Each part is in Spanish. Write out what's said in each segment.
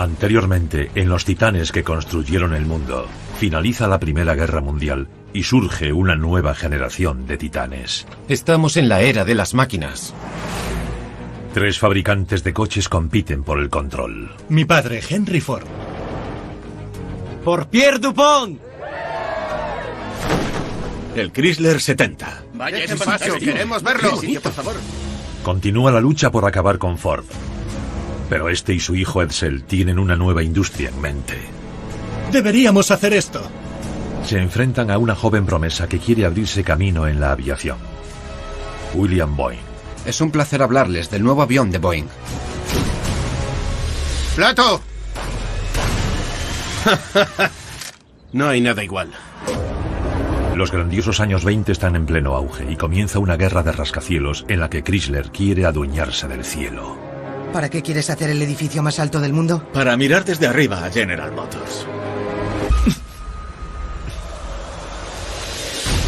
Anteriormente, en los titanes que construyeron el mundo, finaliza la Primera Guerra Mundial y surge una nueva generación de titanes. Estamos en la era de las máquinas. 3 fabricantes de coches compiten por el control. Mi padre, Henry Ford. ¡Por Pierre Dupont! El Chrysler 70. Vaya despacio, queremos verlo. Por favor. Continúa la lucha por acabar con Ford. Pero este y su hijo Edsel tienen una nueva industria en mente. Deberíamos hacer esto. Se enfrentan a una joven promesa que quiere abrirse camino en la aviación. William Boeing. Es un placer hablarles del nuevo avión de Boeing. ¡Plato! No hay nada igual. Los grandiosos años 20 están en pleno auge y comienza una guerra de rascacielos en la que Chrysler quiere adueñarse del cielo. ¿Para qué quieres hacer el edificio más alto del mundo? Para mirar desde arriba a General Motors.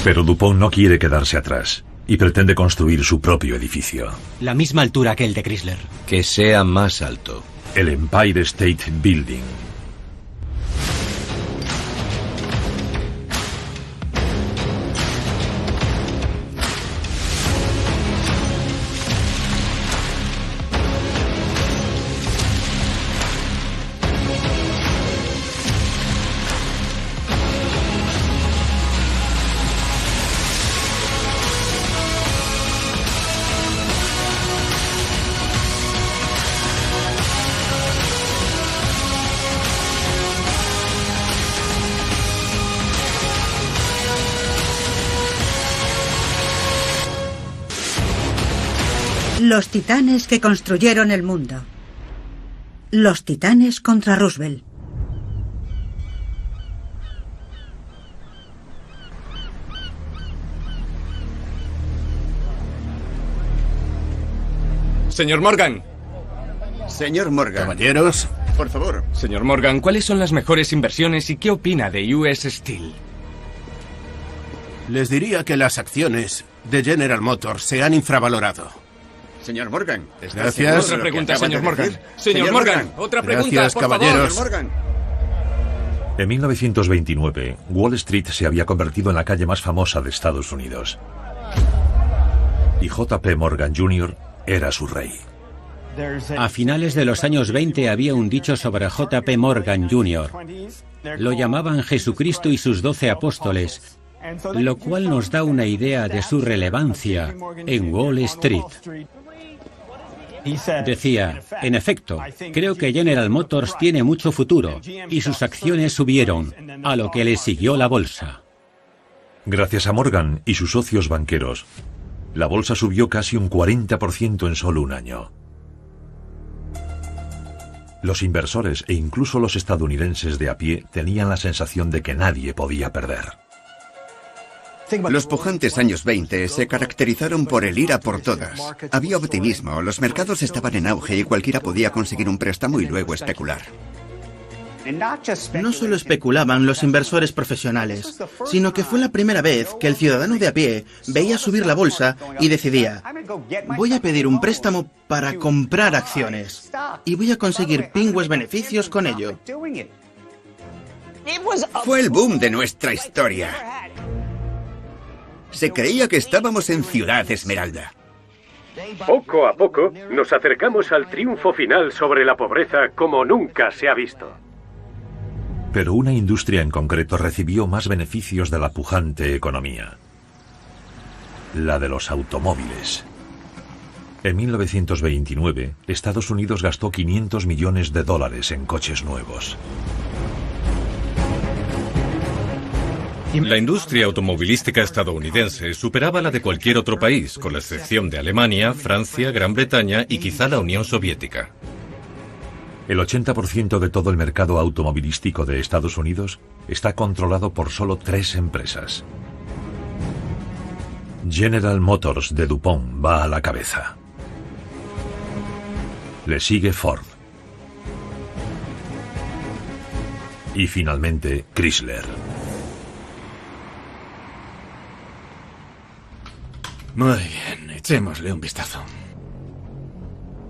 Pero Dupont no quiere quedarse atrás y pretende construir su propio edificio. La misma altura que el de Chrysler. Que sea más alto. El Empire State Building. Los titanes que construyeron el mundo. Los titanes contra Roosevelt. Señor Morgan. Señor Morgan. Caballeros. Por favor. Señor Morgan, ¿cuáles son las mejores inversiones y qué opina de US Steel? Les diría que las acciones de General Motors se han infravalorado. Señor Morgan. Gracias. Otra pregunta, señor Morgan. Señor Morgan, otra pregunta, Gracias, por caballeros. favor. Morgan. En 1929, Wall Street se había convertido en la calle más famosa de Estados Unidos. Y J.P. Morgan Jr. era su rey. A finales de los años 20 había un dicho sobre J.P. Morgan Jr. Lo llamaban Jesucristo y sus 12 apóstoles, lo cual nos da una idea de su relevancia en Wall Street. Decía, en efecto, creo que General Motors tiene mucho futuro, y sus acciones subieron, a lo que le siguió la bolsa. Gracias a Morgan y sus socios banqueros, la bolsa subió casi un 40% en solo un año. Los inversores e incluso los estadounidenses de a pie tenían la sensación de que nadie podía perder. Los pujantes años 20 se caracterizaron por el ir a por todas. Había optimismo, los mercados estaban en auge y cualquiera podía conseguir un préstamo y luego especular. No solo especulaban los inversores profesionales, sino que fue la primera vez que el ciudadano de a pie veía subir la bolsa y decidía, voy a pedir un préstamo para comprar acciones y voy a conseguir pingües beneficios con ello. Fue el boom de nuestra historia. Se creía que estábamos en Ciudad Esmeralda. Poco a poco nos acercamos al triunfo final sobre la pobreza como nunca se ha visto. Pero una industria en concreto recibió más beneficios de la pujante economía. La de los automóviles. En 1929, Estados Unidos gastó $500 millones en coches nuevos. La industria automovilística estadounidense superaba la de cualquier otro país, con la excepción de Alemania, Francia, Gran Bretaña y quizá la Unión Soviética. El 80% de todo el mercado automovilístico de Estados Unidos está controlado por solo 3 empresas. General Motors de DuPont va a la cabeza. Le sigue Ford. Y finalmente Chrysler. Muy bien, echémosle un vistazo.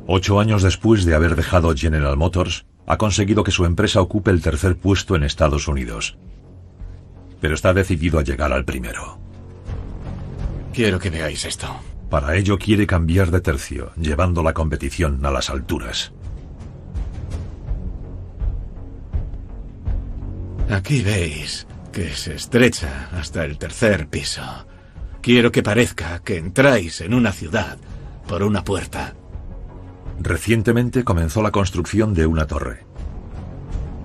8 años después de haber dejado General Motors, Ha conseguido que su empresa ocupe el tercer puesto en Estados Unidos, pero está decidido a llegar al primero. Quiero que veáis esto. Para ello quiere cambiar de tercio, llevando la competición a las alturas. Aquí veis que se estrecha hasta el tercer piso. Quiero que parezca que entráis en una ciudad por una puerta. Recientemente comenzó la construcción de una torre,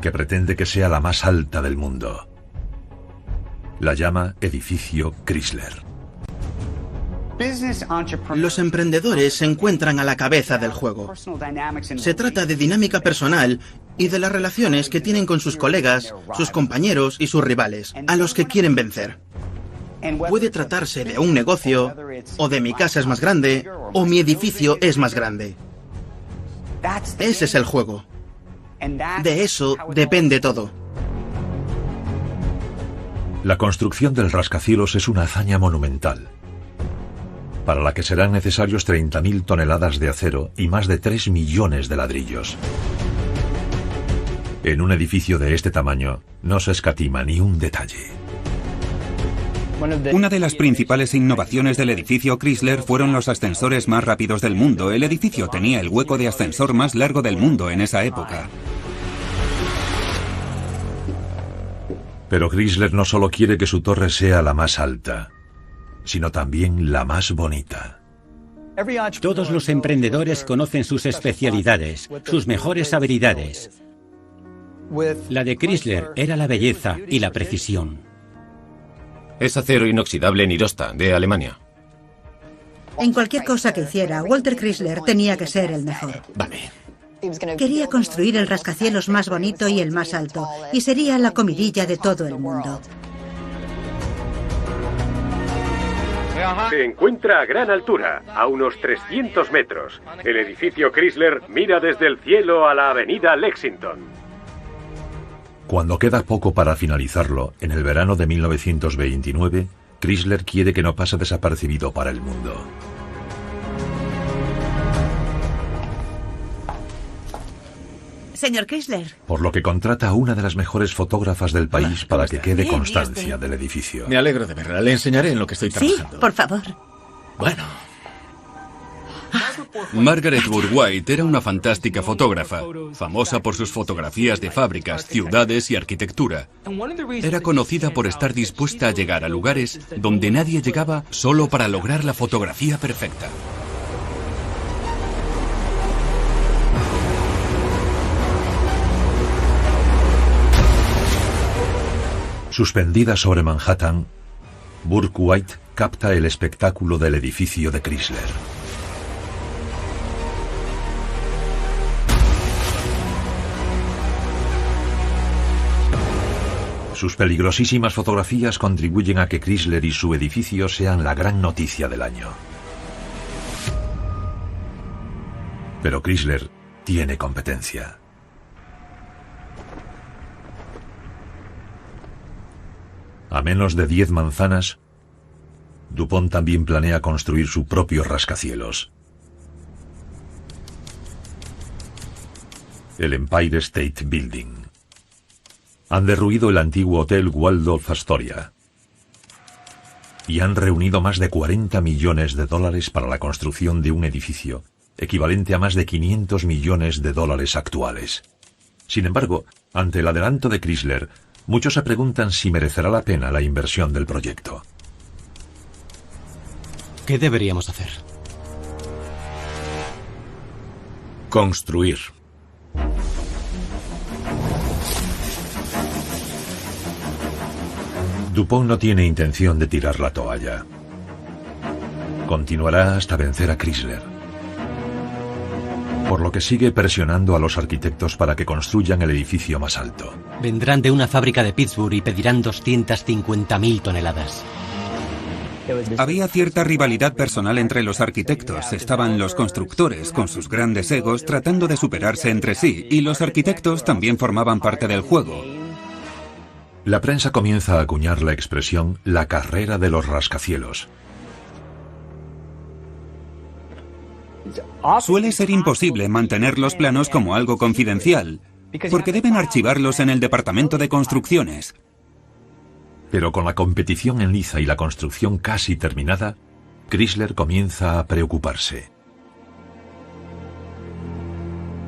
que pretende que sea la más alta del mundo. La llama Edificio Chrysler. Los emprendedores se encuentran a la cabeza del juego. Se trata de dinámica personal y de las relaciones que tienen con sus colegas, sus compañeros y sus rivales, a los que quieren vencer. Puede tratarse de un negocio, o de mi casa es más grande, o mi edificio es más grande. Ese es el juego. De eso depende todo. La construcción del rascacielos es una hazaña monumental, para la que serán necesarios 30.000 toneladas de acero y más de 3 millones de ladrillos. En un edificio de este tamaño no se escatima ni un detalle. Una de las principales innovaciones del edificio Chrysler fueron los ascensores más rápidos del mundo. El edificio tenía el hueco de ascensor más largo del mundo en esa época. Pero Chrysler no solo quiere que su torre sea la más alta, sino también la más bonita. Todos los emprendedores conocen sus especialidades, sus mejores habilidades. La de Chrysler era la belleza y la precisión. Es acero inoxidable Nirosta, de Alemania. En cualquier cosa que hiciera, Walter Chrysler tenía que ser el mejor. Vale. Quería construir el rascacielos más bonito y el más alto, y sería la comidilla de todo el mundo. Se encuentra a gran altura, a unos 300 metros. El edificio Chrysler mira desde el cielo a la avenida Lexington. Cuando queda poco para finalizarlo, en el verano de 1929, Chrysler quiere que no pase desapercibido para el mundo. Señor Chrysler. Por lo que contrata a una de las mejores fotógrafas del país para que quede constancia del edificio. Me alegro de verla. Le enseñaré en lo que estoy trabajando. Sí, por favor. Bueno. Margaret Bourke-White era una fantástica fotógrafa, famosa por sus fotografías de fábricas, ciudades y arquitectura. Era conocida por estar dispuesta a llegar a lugares donde nadie llegaba solo para lograr la fotografía perfecta. Suspendida sobre Manhattan, Bourke-White capta el espectáculo del edificio de Chrysler. Sus peligrosísimas fotografías contribuyen a que Chrysler y su edificio sean la gran noticia del año. Pero Chrysler tiene competencia. A menos de 10 manzanas, DuPont también planea construir su propio rascacielos. El Empire State Building. Han derruido el antiguo Hotel Waldorf Astoria y han reunido más de 40 millones de dólares para la construcción de un edificio equivalente a más de 500 millones de dólares actuales. Sin embargo, ante el adelanto de Chrysler, muchos se preguntan si merecerá la pena la inversión del proyecto. ¿Qué deberíamos hacer? Construir. DuPont no tiene intención de tirar la toalla. Continuará hasta vencer a Chrysler, por lo que sigue presionando a los arquitectos para que construyan el edificio más alto. Vendrán de una fábrica de Pittsburgh y pedirán 250.000 toneladas. Había cierta rivalidad personal entre los arquitectos. Estaban los constructores, con sus grandes egos, tratando de superarse entre sí, y los arquitectos también formaban parte del juego. La prensa comienza a acuñar la expresión «la carrera de los rascacielos». Suele ser imposible mantener los planos como algo confidencial, porque deben archivarlos en el departamento de construcciones. Pero con la competición en liza y la construcción casi terminada, Chrysler comienza a preocuparse.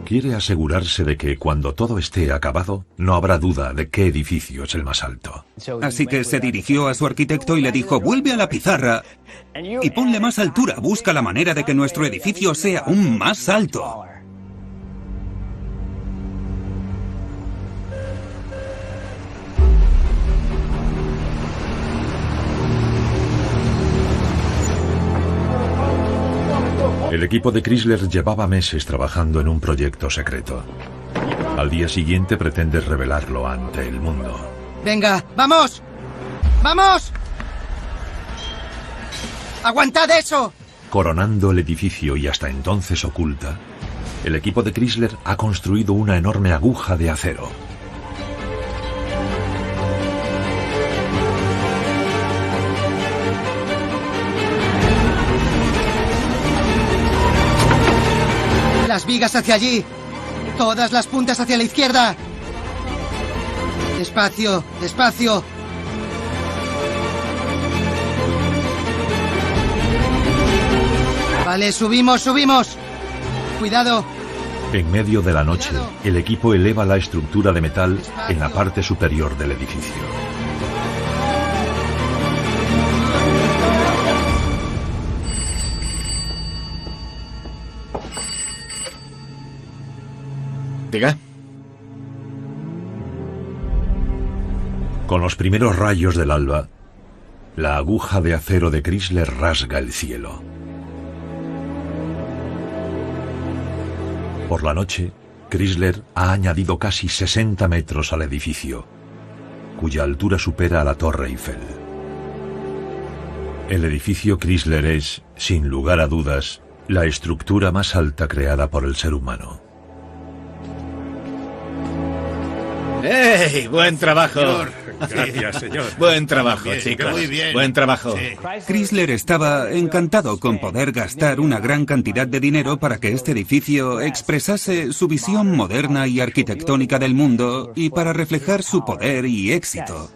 Quiere asegurarse de que cuando todo esté acabado, no habrá duda de qué edificio es el más alto. Así que se dirigió a su arquitecto y le dijo: vuelve a la pizarra y ponle más altura, busca la manera de que nuestro edificio sea aún más alto. El equipo de Chrysler llevaba meses trabajando en un proyecto secreto. Al día siguiente pretende revelarlo ante el mundo. ¡Venga, vamos! ¡Vamos! ¡Aguantad eso! Coronando el edificio y hasta entonces oculta, el equipo de Chrysler ha construido una enorme aguja de acero. Las vigas hacia allí. Todas las puntas hacia la izquierda. Despacio, despacio. Vale, subimos, subimos. Cuidado. En medio de la noche, el equipo eleva la estructura de metal en la parte superior del edificio. Diga. Con los primeros rayos del alba, la aguja de acero de Chrysler rasga el cielo. Por la noche, Chrysler ha añadido casi 60 metros al edificio, cuya altura supera a la Torre Eiffel. El edificio Chrysler es, sin lugar a dudas, la estructura más alta creada por el ser humano. ¡Ey! ¡Buen trabajo! Gracias, señor. Buen trabajo, Muy bien, chicos. muy bien. Buen trabajo. Sí. Chrysler estaba encantado con poder gastar una gran cantidad de dinero para que este edificio expresase su visión moderna y arquitectónica del mundo y para reflejar su poder y éxito.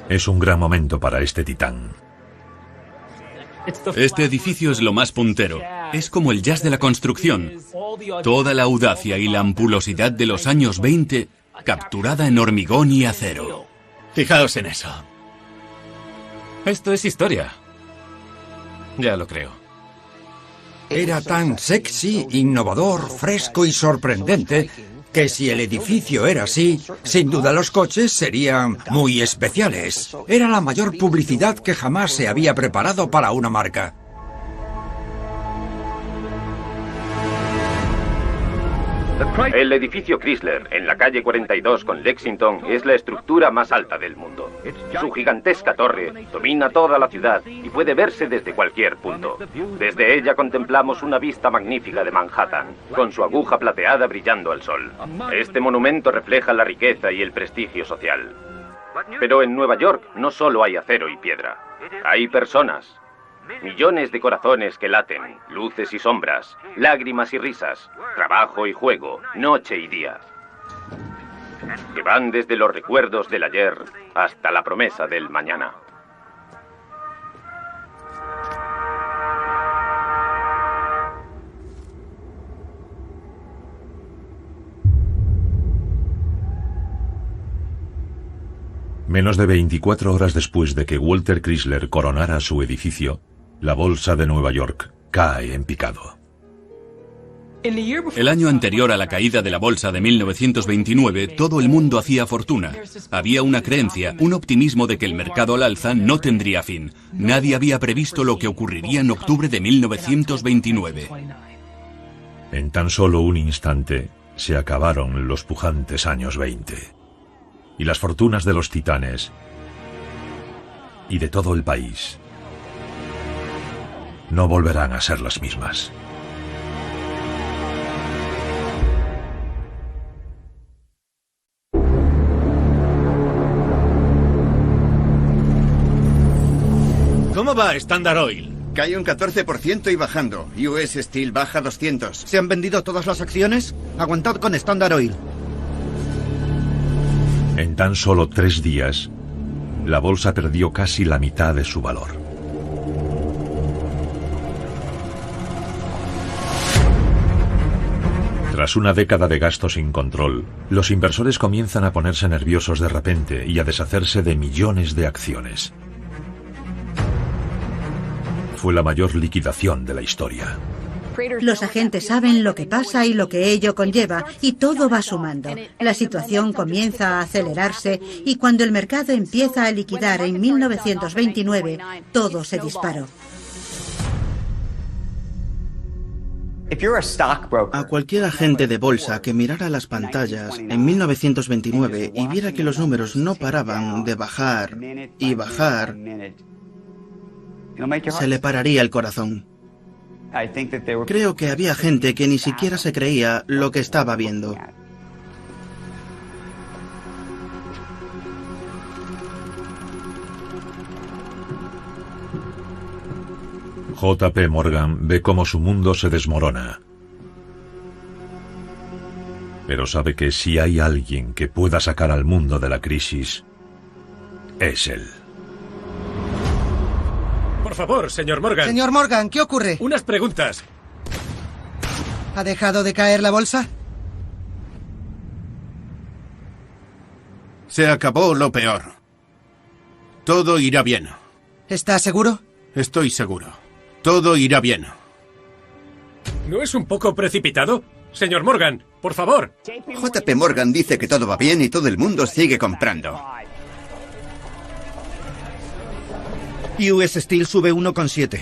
Es un gran momento para este titán. Este edificio es lo más puntero. Es como el jazz de la construcción. Toda la audacia y la ampulosidad de los años 20 capturada en hormigón y acero. Fijaos en eso. Esto es historia. Ya lo creo. Era tan sexy, innovador, fresco y sorprendente que si el edificio era así, sin duda los coches serían muy especiales. Era la mayor publicidad que jamás se había preparado para una marca. El edificio Chrysler, en la calle 42 con Lexington, es la estructura más alta del mundo. Su gigantesca torre domina toda la ciudad y puede verse desde cualquier punto. Desde ella contemplamos una vista magnífica de Manhattan, con su aguja plateada brillando al sol. Este monumento refleja la riqueza y el prestigio social. Pero en Nueva York no solo hay acero y piedra. Hay personas. Millones de corazones que laten, luces y sombras, lágrimas y risas, trabajo y juego, noche y día. Que van desde los recuerdos del ayer hasta la promesa del mañana. Menos de 24 horas después de que Walter Chrysler coronara su edificio, la bolsa de Nueva York cae en picado. El año anterior a la caída de la bolsa de 1929, todo el mundo hacía fortuna. Había una creencia, un optimismo de que el mercado al alza no tendría fin. Nadie había previsto lo que ocurriría en octubre de 1929. En tan solo un instante se acabaron los pujantes años 20. Y las fortunas de los titanes y de todo el país no volverán a ser las mismas. ¿Cómo va Standard Oil? Cae un 14% y bajando. US Steel baja 200. ¿Se han vendido todas las acciones? Aguantad con Standard Oil. En tan solo 3 días, la bolsa perdió casi la mitad de su valor. Tras una década de gastos sin control, los inversores comienzan a ponerse nerviosos de repente y a deshacerse de millones de acciones. Fue la mayor liquidación de la historia. Los agentes saben lo que pasa y lo que ello conlleva, y todo va sumando. La situación comienza a acelerarse y cuando el mercado empieza a liquidar en 1929, todo se disparó. A cualquier agente de bolsa que mirara las pantallas en 1929 y viera que los números no paraban de bajar y bajar, se le pararía el corazón. Creo que había gente que ni siquiera se creía lo que estaba viendo. JP Morgan ve cómo su mundo se desmorona. Pero sabe que si hay alguien que pueda sacar al mundo de la crisis, es él. Por favor, señor Morgan. Señor Morgan, ¿qué ocurre? Unas preguntas. ¿Ha dejado de caer la bolsa? Se acabó lo peor. Todo irá bien. ¿Está seguro? Estoy seguro. Todo irá bien. ¿No es un poco precipitado? Señor Morgan, por favor. JP Morgan dice que todo va bien y todo el mundo sigue comprando. US Steel sube 1,7.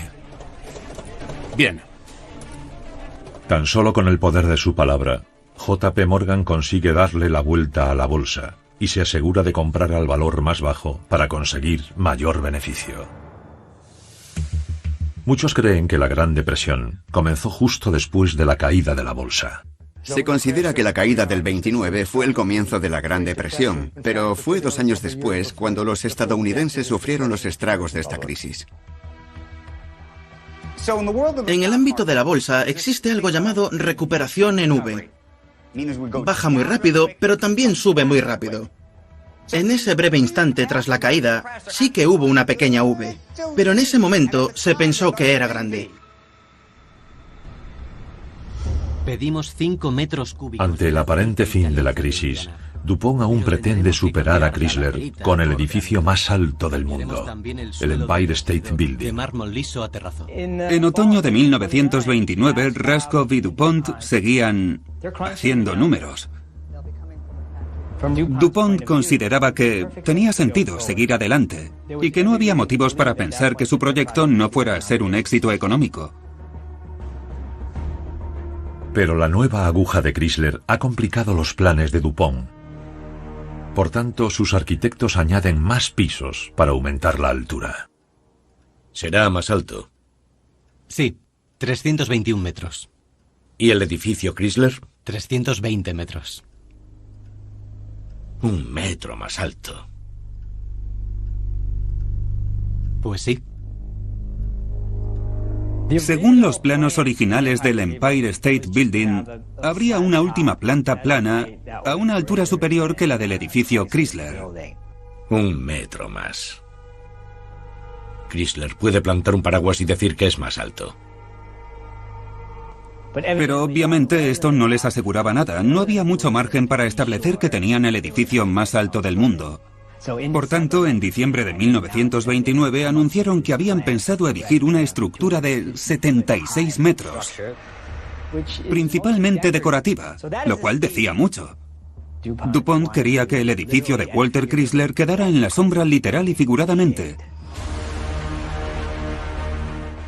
Bien. Tan solo con el poder de su palabra, JP Morgan consigue darle la vuelta a la bolsa y se asegura de comprar al valor más bajo para conseguir mayor beneficio. Muchos creen que la Gran Depresión comenzó justo después de la caída de la bolsa. Se considera que la caída del 29 fue el comienzo de la Gran Depresión, pero fue 2 años después cuando los estadounidenses sufrieron los estragos de esta crisis. En el ámbito de la bolsa existe algo llamado recuperación en V. Baja muy rápido, pero también sube muy rápido. En ese breve instante tras la caída, sí que hubo una pequeña V, pero en ese momento se pensó que era grande. Pedimos 5 metros cúbicos. Ante el aparente fin de la crisis, DuPont aún pretende superar a Chrysler con el edificio más alto del mundo, el Empire State Building. En otoño de 1929, Raskov y DuPont seguían haciendo números. DuPont consideraba que tenía sentido seguir adelante y que no había motivos para pensar que su proyecto no fuera a ser un éxito económico. Pero la nueva aguja de Chrysler ha complicado los planes de DuPont. Por tanto, sus arquitectos añaden más pisos para aumentar la altura. ¿Será más alto? Sí, 321 metros. ¿Y el edificio Chrysler? 320 metros. 1 metro más alto. Pues sí. Según los planos originales del Empire State Building, habría una última planta plana a una altura superior que la del edificio Chrysler. 1 metro más. Chrysler puede plantar un paraguas y decir que es más alto. Pero obviamente esto no les aseguraba nada. No había mucho margen para establecer que tenían el edificio más alto del mundo. Por tanto, en diciembre de 1929 anunciaron que habían pensado erigir una estructura de 76 metros, principalmente decorativa, lo cual decía mucho. DuPont quería que el edificio de Walter Chrysler quedara en la sombra literal y figuradamente.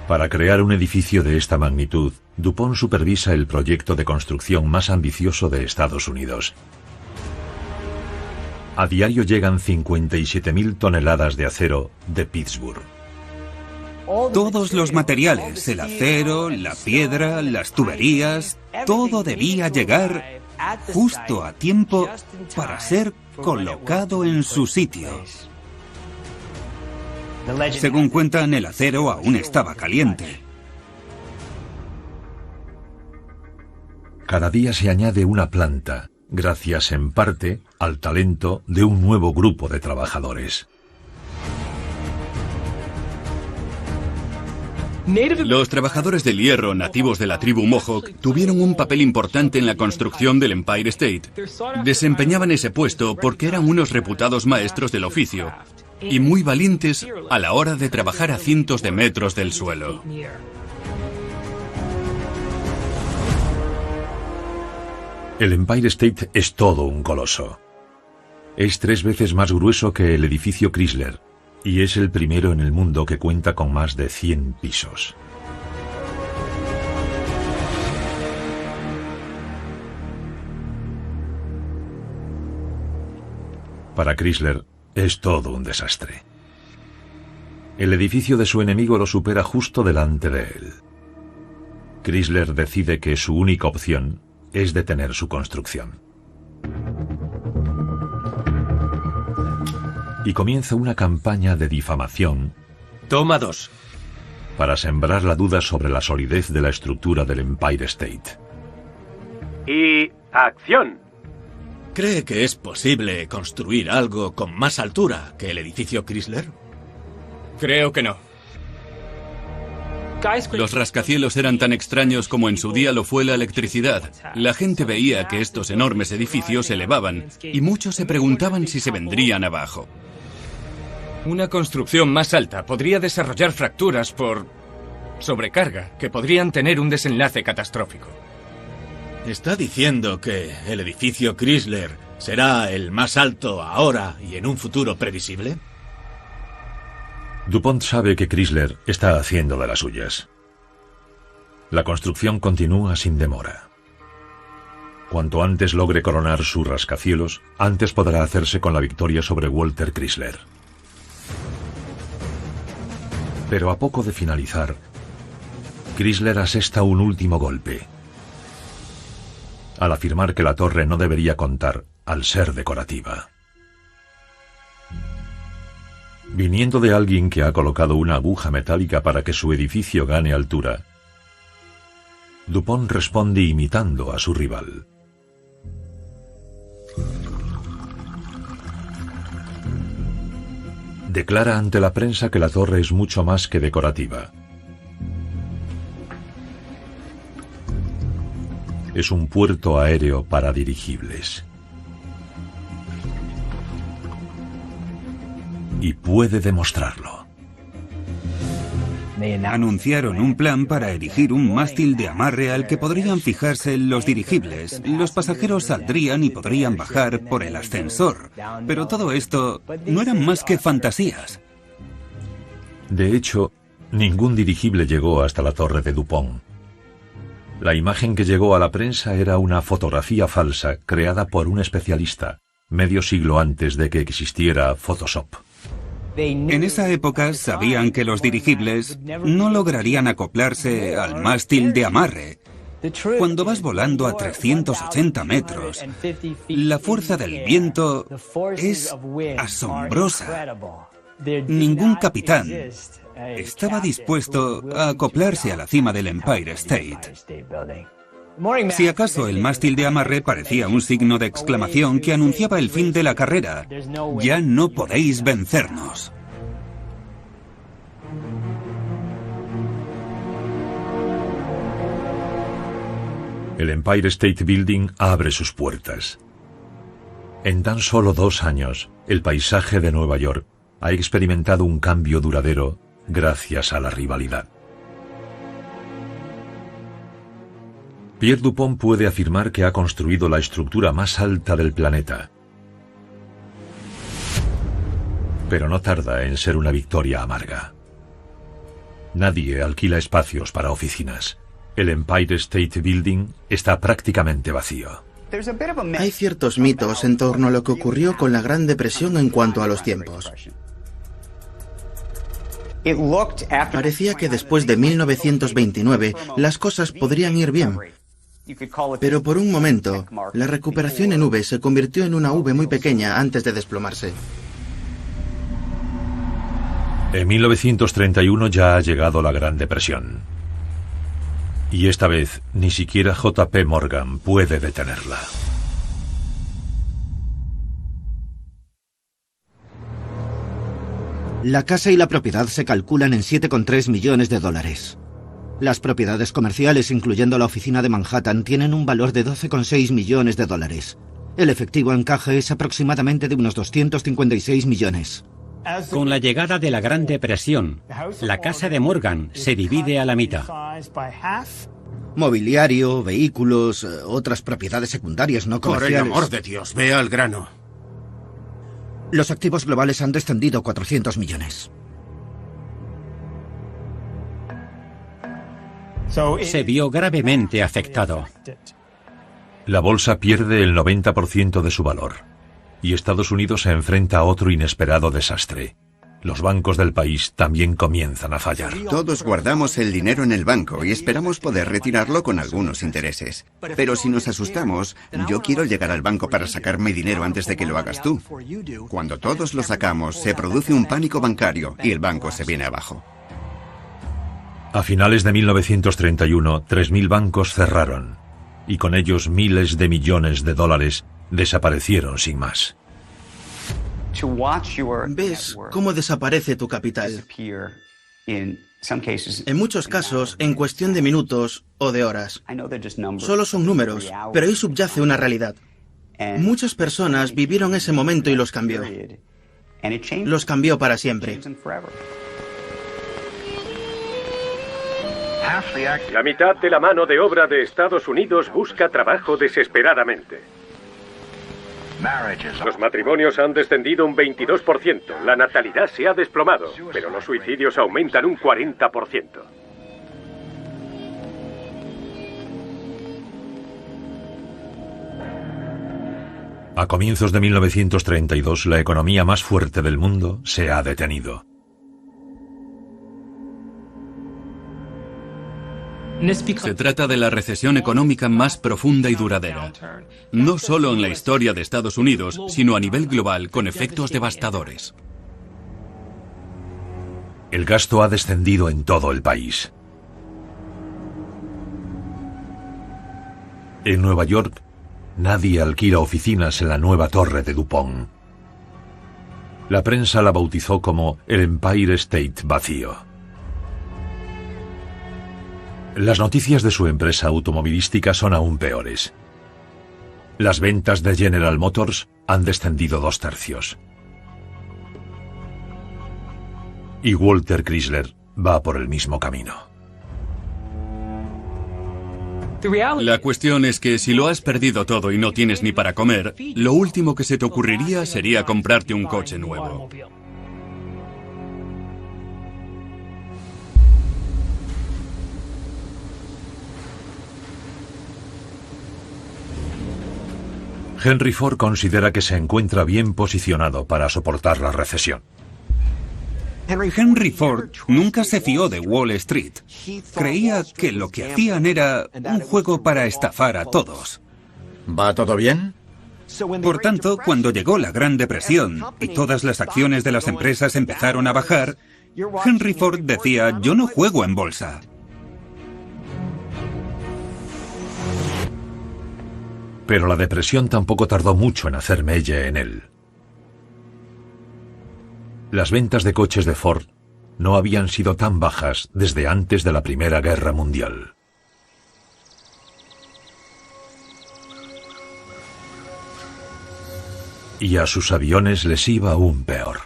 Para crear un edificio de esta magnitud, DuPont supervisa el proyecto de construcción más ambicioso de Estados Unidos. A diario llegan 57.000 toneladas de acero de Pittsburgh. Todos los materiales, el acero, la piedra, las tuberías, todo debía llegar justo a tiempo para ser colocado en su sitio. Según cuentan, el acero aún estaba caliente. Cada día se añade una planta, gracias en parte al talento de un nuevo grupo de trabajadores. Los trabajadores del hierro nativos de la tribu Mohawk tuvieron un papel importante en la construcción del Empire State. Desempeñaban ese puesto porque eran unos reputados maestros del oficio y muy valientes a la hora de trabajar a cientos de metros del suelo. El Empire State es todo un coloso. Es 3 veces más grueso que el edificio Chrysler y es el primero en el mundo que cuenta con más de 100 pisos. Para Chrysler es todo un desastre. El edificio de su enemigo lo supera justo delante de él. Chrysler decide que su única opción es detener su construcción. Y comienza una campaña de difamación. Toma 2. Para sembrar la duda sobre la solidez de la estructura del Empire State. Y acción. ¿Cree que es posible construir algo con más altura que el edificio Chrysler? Creo que no. Los rascacielos eran tan extraños como en su día lo fue la electricidad. La gente veía que estos enormes edificios se elevaban y muchos se preguntaban si se vendrían abajo. Una construcción más alta podría desarrollar fracturas por sobrecarga que podrían tener un desenlace catastrófico. ¿Está diciendo que el edificio Chrysler será el más alto ahora y en un futuro previsible? DuPont sabe que Chrysler está haciendo de las suyas. La construcción continúa sin demora. Cuanto antes logre coronar su rascacielos, antes podrá hacerse con la victoria sobre Walter Chrysler. Pero a poco de finalizar, Chrysler asesta un último golpe, al afirmar que la torre no debería contar al ser decorativa. Viniendo de alguien que ha colocado una aguja metálica para que su edificio gane altura, DuPont responde imitando a su rival. Declara ante la prensa que la torre es mucho más que decorativa. Es un puerto aéreo para dirigibles. Y puede demostrarlo. Anunciaron un plan para erigir un mástil de amarre al que podrían fijarse los dirigibles. Los pasajeros saldrían y podrían bajar por el ascensor. Pero todo esto no eran más que fantasías. De hecho, ningún dirigible llegó hasta la torre de DuPont. La imagen que llegó a la prensa era una fotografía falsa creada por un especialista, medio siglo antes de que existiera Photoshop. En esa época sabían que los dirigibles no lograrían acoplarse al mástil de amarre. Cuando vas volando a 380 metros, la fuerza del viento es asombrosa. Ningún capitán estaba dispuesto a acoplarse a la cima del Empire State. Si acaso el mástil de amarre parecía un signo de exclamación que anunciaba el fin de la carrera. Ya no podéis vencernos. El Empire State Building abre sus puertas. En tan solo 2 años, el paisaje de Nueva York ha experimentado un cambio duradero gracias a la rivalidad. Pierre DuPont puede afirmar que ha construido la estructura más alta del planeta. Pero no tarda en ser una victoria amarga. Nadie alquila espacios para oficinas. El Empire State Building está prácticamente vacío. Hay ciertos mitos en torno a lo que ocurrió con la Gran Depresión en cuanto a los tiempos. Parecía que después de 1929 las cosas podrían ir bien. Pero por un momento, la recuperación en V se convirtió en una V muy pequeña antes de desplomarse. 20 En 1931 ya ha llegado la Gran Depresión. Y esta vez ni siquiera JP Morgan puede detenerla. La casa y la propiedad se calculan en $7,3 millones. Las propiedades comerciales, incluyendo la oficina de Manhattan, tienen un valor de $12,6 millones. El efectivo en caja es aproximadamente de unos 256 millones. Con la llegada de la Gran Depresión, la casa de Morgan se divide a la mitad. Mobiliario, vehículos, otras propiedades secundarias no comerciales. Por el amor de Dios, ve al grano. Los activos globales han descendido 400 millones. Se vio gravemente afectado. La bolsa pierde el 90% de su valor. Y Estados Unidos se enfrenta a otro inesperado desastre. Los bancos del país también comienzan a fallar. Todos guardamos el dinero en el banco y esperamos poder retirarlo con algunos intereses. Pero si nos asustamos, yo quiero llegar al banco para sacar mi dinero antes de que lo hagas tú. Cuando todos lo sacamos, se produce un pánico bancario y el banco se viene abajo. A finales de 1931, 3.000 bancos cerraron. Y con ellos miles de millones de dólares desaparecieron sin más. ¿Ves cómo desaparece tu capital? En muchos casos, en cuestión de minutos o de horas. Solo son números, pero ahí subyace una realidad. Muchas personas vivieron ese momento y los cambió. Los cambió para siempre. La mitad de la mano de obra de Estados Unidos busca trabajo desesperadamente. Los matrimonios han descendido un 22%, la natalidad se ha desplomado, pero los suicidios aumentan un 40%. A comienzos de 1932, la economía más fuerte del mundo se ha detenido. Se trata de la recesión económica más profunda y duradera. No solo en la historia de Estados Unidos, sino a nivel global, con efectos devastadores. El gasto ha descendido en todo el país. En Nueva York, nadie alquila oficinas en la nueva torre de DuPont. La prensa la bautizó como el Empire State vacío. Las noticias de su empresa automovilística son aún peores. Las ventas de General Motors han descendido 2/3. Y Walter Chrysler va por el mismo camino. La cuestión es que si lo has perdido todo y no tienes ni para comer, lo último que se te ocurriría sería comprarte un coche nuevo. Henry Ford considera que se encuentra bien posicionado para soportar la recesión. Henry Ford nunca se fió de Wall Street. Creía que lo que hacían era un juego para estafar a todos. ¿Va todo bien? Por tanto, cuando llegó la Gran Depresión y todas las acciones de las empresas empezaron a bajar, Henry Ford decía: yo no juego en bolsa. Pero la depresión tampoco tardó mucho en hacer mella en él. Las ventas de coches de Ford no habían sido tan bajas desde antes de la Primera Guerra Mundial. Y a sus aviones les iba aún peor.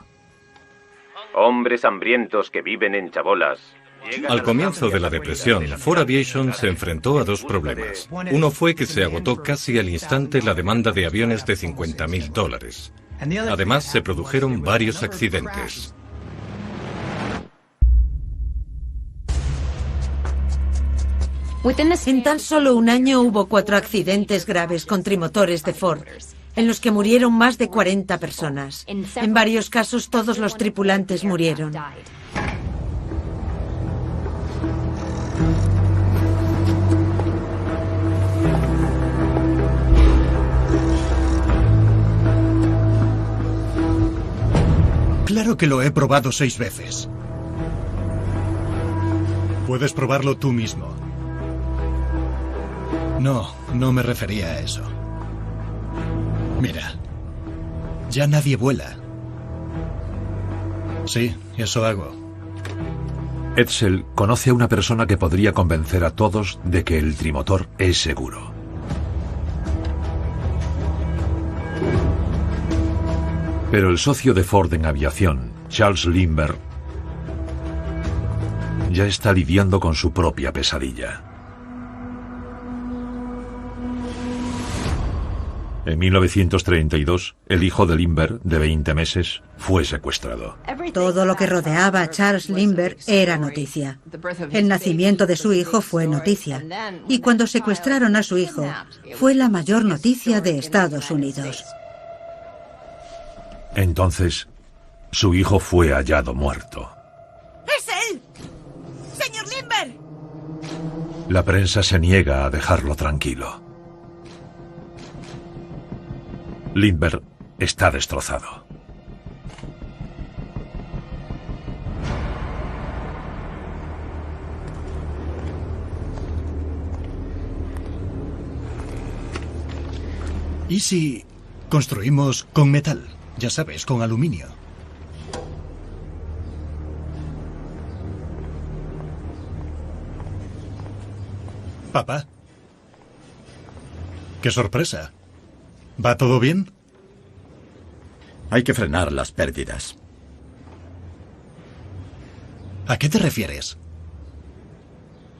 Hombres hambrientos que viven en chabolas. Al comienzo de la depresión, Ford Aviation se enfrentó a dos problemas. Uno fue que se agotó casi al instante la demanda de aviones de $50.000. Además, se produjeron varios accidentes. En tan solo un año hubo 4 accidentes graves con trimotores de Ford, en los que murieron más de 40 personas. En varios casos, todos los tripulantes murieron. Claro que lo he probado 6 veces. Puedes probarlo tú mismo. No me refería a eso. Mira, ya nadie vuela. Sí, eso hago. Edsel conoce a una persona que podría convencer a todos de que el trimotor es seguro. Pero el socio de Ford en aviación, Charles Lindbergh, ya está lidiando con su propia pesadilla. En 1932, el hijo de Lindbergh, de 20 meses, fue secuestrado. Todo lo que rodeaba a Charles Lindbergh era noticia. El nacimiento de su hijo fue noticia. Y cuando secuestraron a su hijo, fue la mayor noticia de Estados Unidos. Entonces, su hijo fue hallado muerto. ¡Es él! ¡Señor Lindbergh! La prensa se niega a dejarlo tranquilo. Lindbergh está destrozado. ¿Y si construimos con metal? Ya sabes, con aluminio. Papá. ¡Qué sorpresa! ¿Va todo bien? Hay que frenar las pérdidas. ¿A qué te refieres?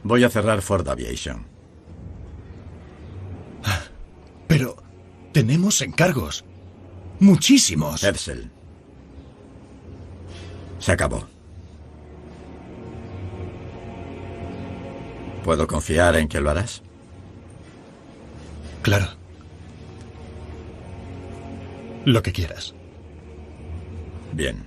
Voy a cerrar Ford Aviation. Pero tenemos encargos. Muchísimos. Edsel. Se acabó. ¿Puedo confiar en que lo harás? Claro. Lo que quieras. Bien.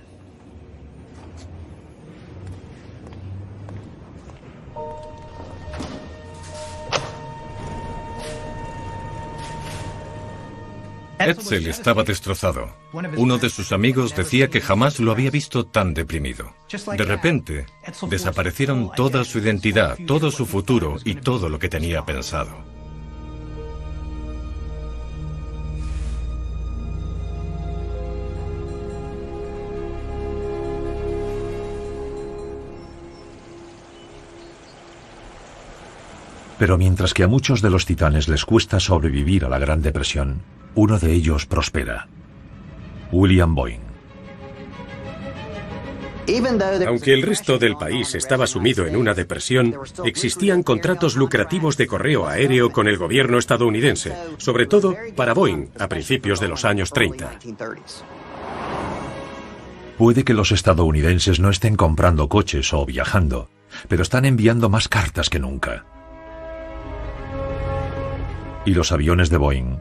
Edsel estaba destrozado. Uno de sus amigos decía que jamás lo había visto tan deprimido. De repente, desaparecieron toda su identidad, todo su futuro y todo lo que tenía pensado. Pero mientras que a muchos de los titanes les cuesta sobrevivir a la Gran Depresión, uno de ellos prospera. William Boeing. Aunque el resto del país estaba sumido en una depresión, existían contratos lucrativos de correo aéreo con el gobierno estadounidense, sobre todo para Boeing a principios de los años 30. Puede que los estadounidenses no estén comprando coches o viajando, pero están enviando más cartas que nunca. Y los aviones de Boeing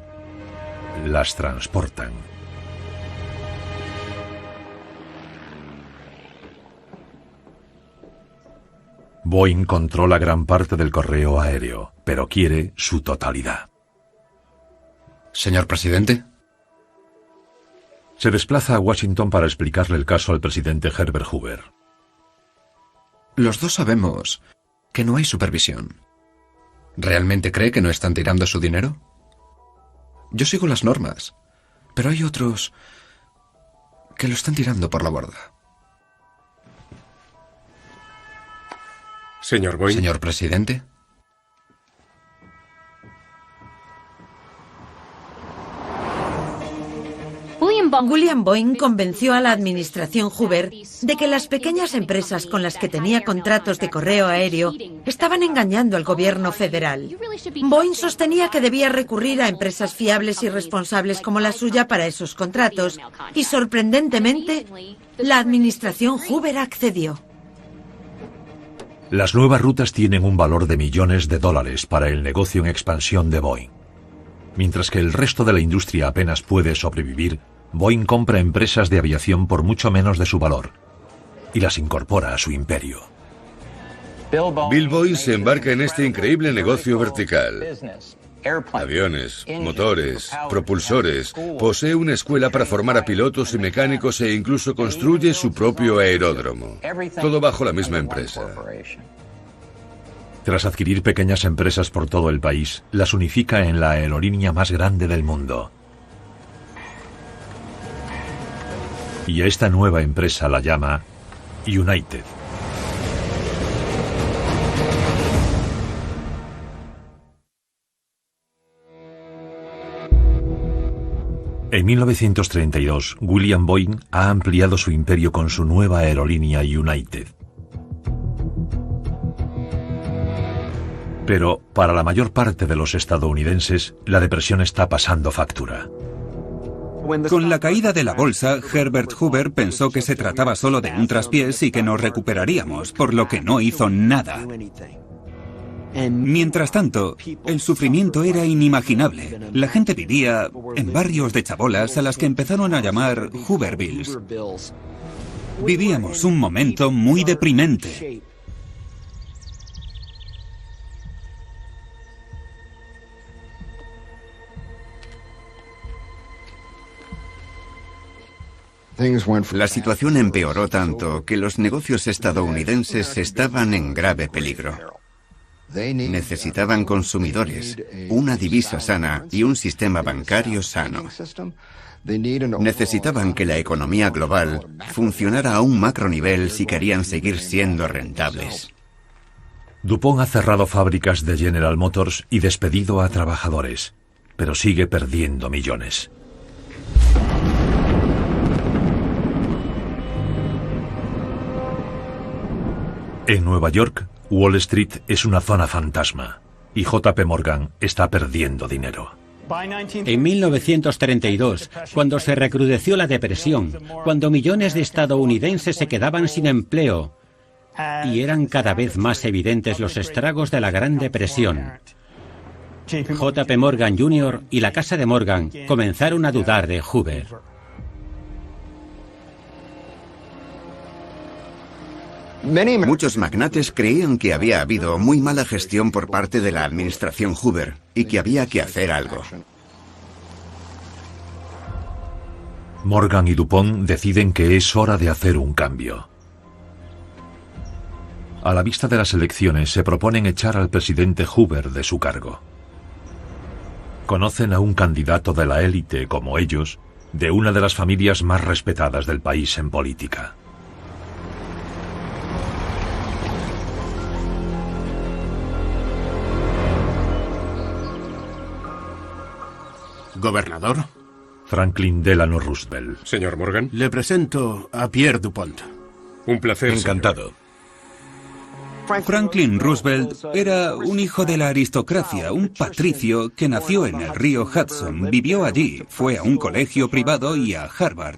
las transportan. Boeing controla gran parte del correo aéreo, pero quiere su totalidad. Señor presidente. Se desplaza a Washington para explicarle el caso al presidente Herbert Hoover. Los dos sabemos que no hay supervisión. ¿Realmente cree que no están tirando su dinero? Yo sigo las normas, pero hay otros que lo están tirando por la borda. Señor Boeing. Señor presidente. William Boeing convenció a la administración Hoover de que las pequeñas empresas con las que tenía contratos de correo aéreo estaban engañando al gobierno federal. Boeing sostenía que debía recurrir a empresas fiables y responsables como la suya para esos contratos, y sorprendentemente, la administración Hoover accedió. Las nuevas rutas tienen un valor de millones de dólares para el negocio en expansión de Boeing. Mientras que el resto de la industria apenas puede sobrevivir, Boeing compra empresas de aviación por mucho menos de su valor y las incorpora a su imperio. Bill Boeing se embarca en este increíble negocio vertical. Aviones, motores, propulsores, posee una escuela para formar a pilotos y mecánicos e incluso construye su propio aeródromo. Todo bajo la misma empresa. Tras adquirir pequeñas empresas por todo el país, las unifica en la aerolínea más grande del mundo. Y a esta nueva empresa la llama United. En 1932, William Boeing ha ampliado su imperio con su nueva aerolínea United. Pero para la mayor parte de los estadounidenses, la depresión está pasando factura. Con la caída de la bolsa, Herbert Hoover pensó que se trataba solo de un traspiés y que nos recuperaríamos, por lo que no hizo nada. Mientras tanto, el sufrimiento era inimaginable. La gente vivía en barrios de chabolas a las que empezaron a llamar Hoovervilles. Vivíamos un momento muy deprimente. La situación empeoró tanto que los negocios estadounidenses estaban en grave peligro. Necesitaban consumidores, una divisa sana y un sistema bancario sano. Necesitaban que la economía global funcionara a un macronivel si querían seguir siendo rentables. DuPont ha cerrado fábricas de General Motors y despedido a trabajadores, pero sigue perdiendo millones. En Nueva York, Wall Street es una zona fantasma y JP Morgan está perdiendo dinero. En 1932, cuando se recrudeció la depresión, cuando millones de estadounidenses se quedaban sin empleo y eran cada vez más evidentes los estragos de la Gran Depresión, JP Morgan Jr. y la Casa de Morgan comenzaron a dudar de Hoover. Muchos magnates creían que había habido muy mala gestión por parte de la administración Hoover y que había que hacer algo. Morgan y DuPont deciden que es hora de hacer un cambio. A la vista de las elecciones se proponen echar al presidente Hoover de su cargo. Conocen a un candidato de la élite como ellos, de una de las familias más respetadas del país en política. ¿Gobernador? Franklin Delano Roosevelt. Señor Morgan. Le presento a Pierre DuPont. Un placer. Encantado. Franklin Roosevelt era un hijo de la aristocracia, un patricio que nació en el río Hudson, vivió allí, fue a un colegio privado y a Harvard.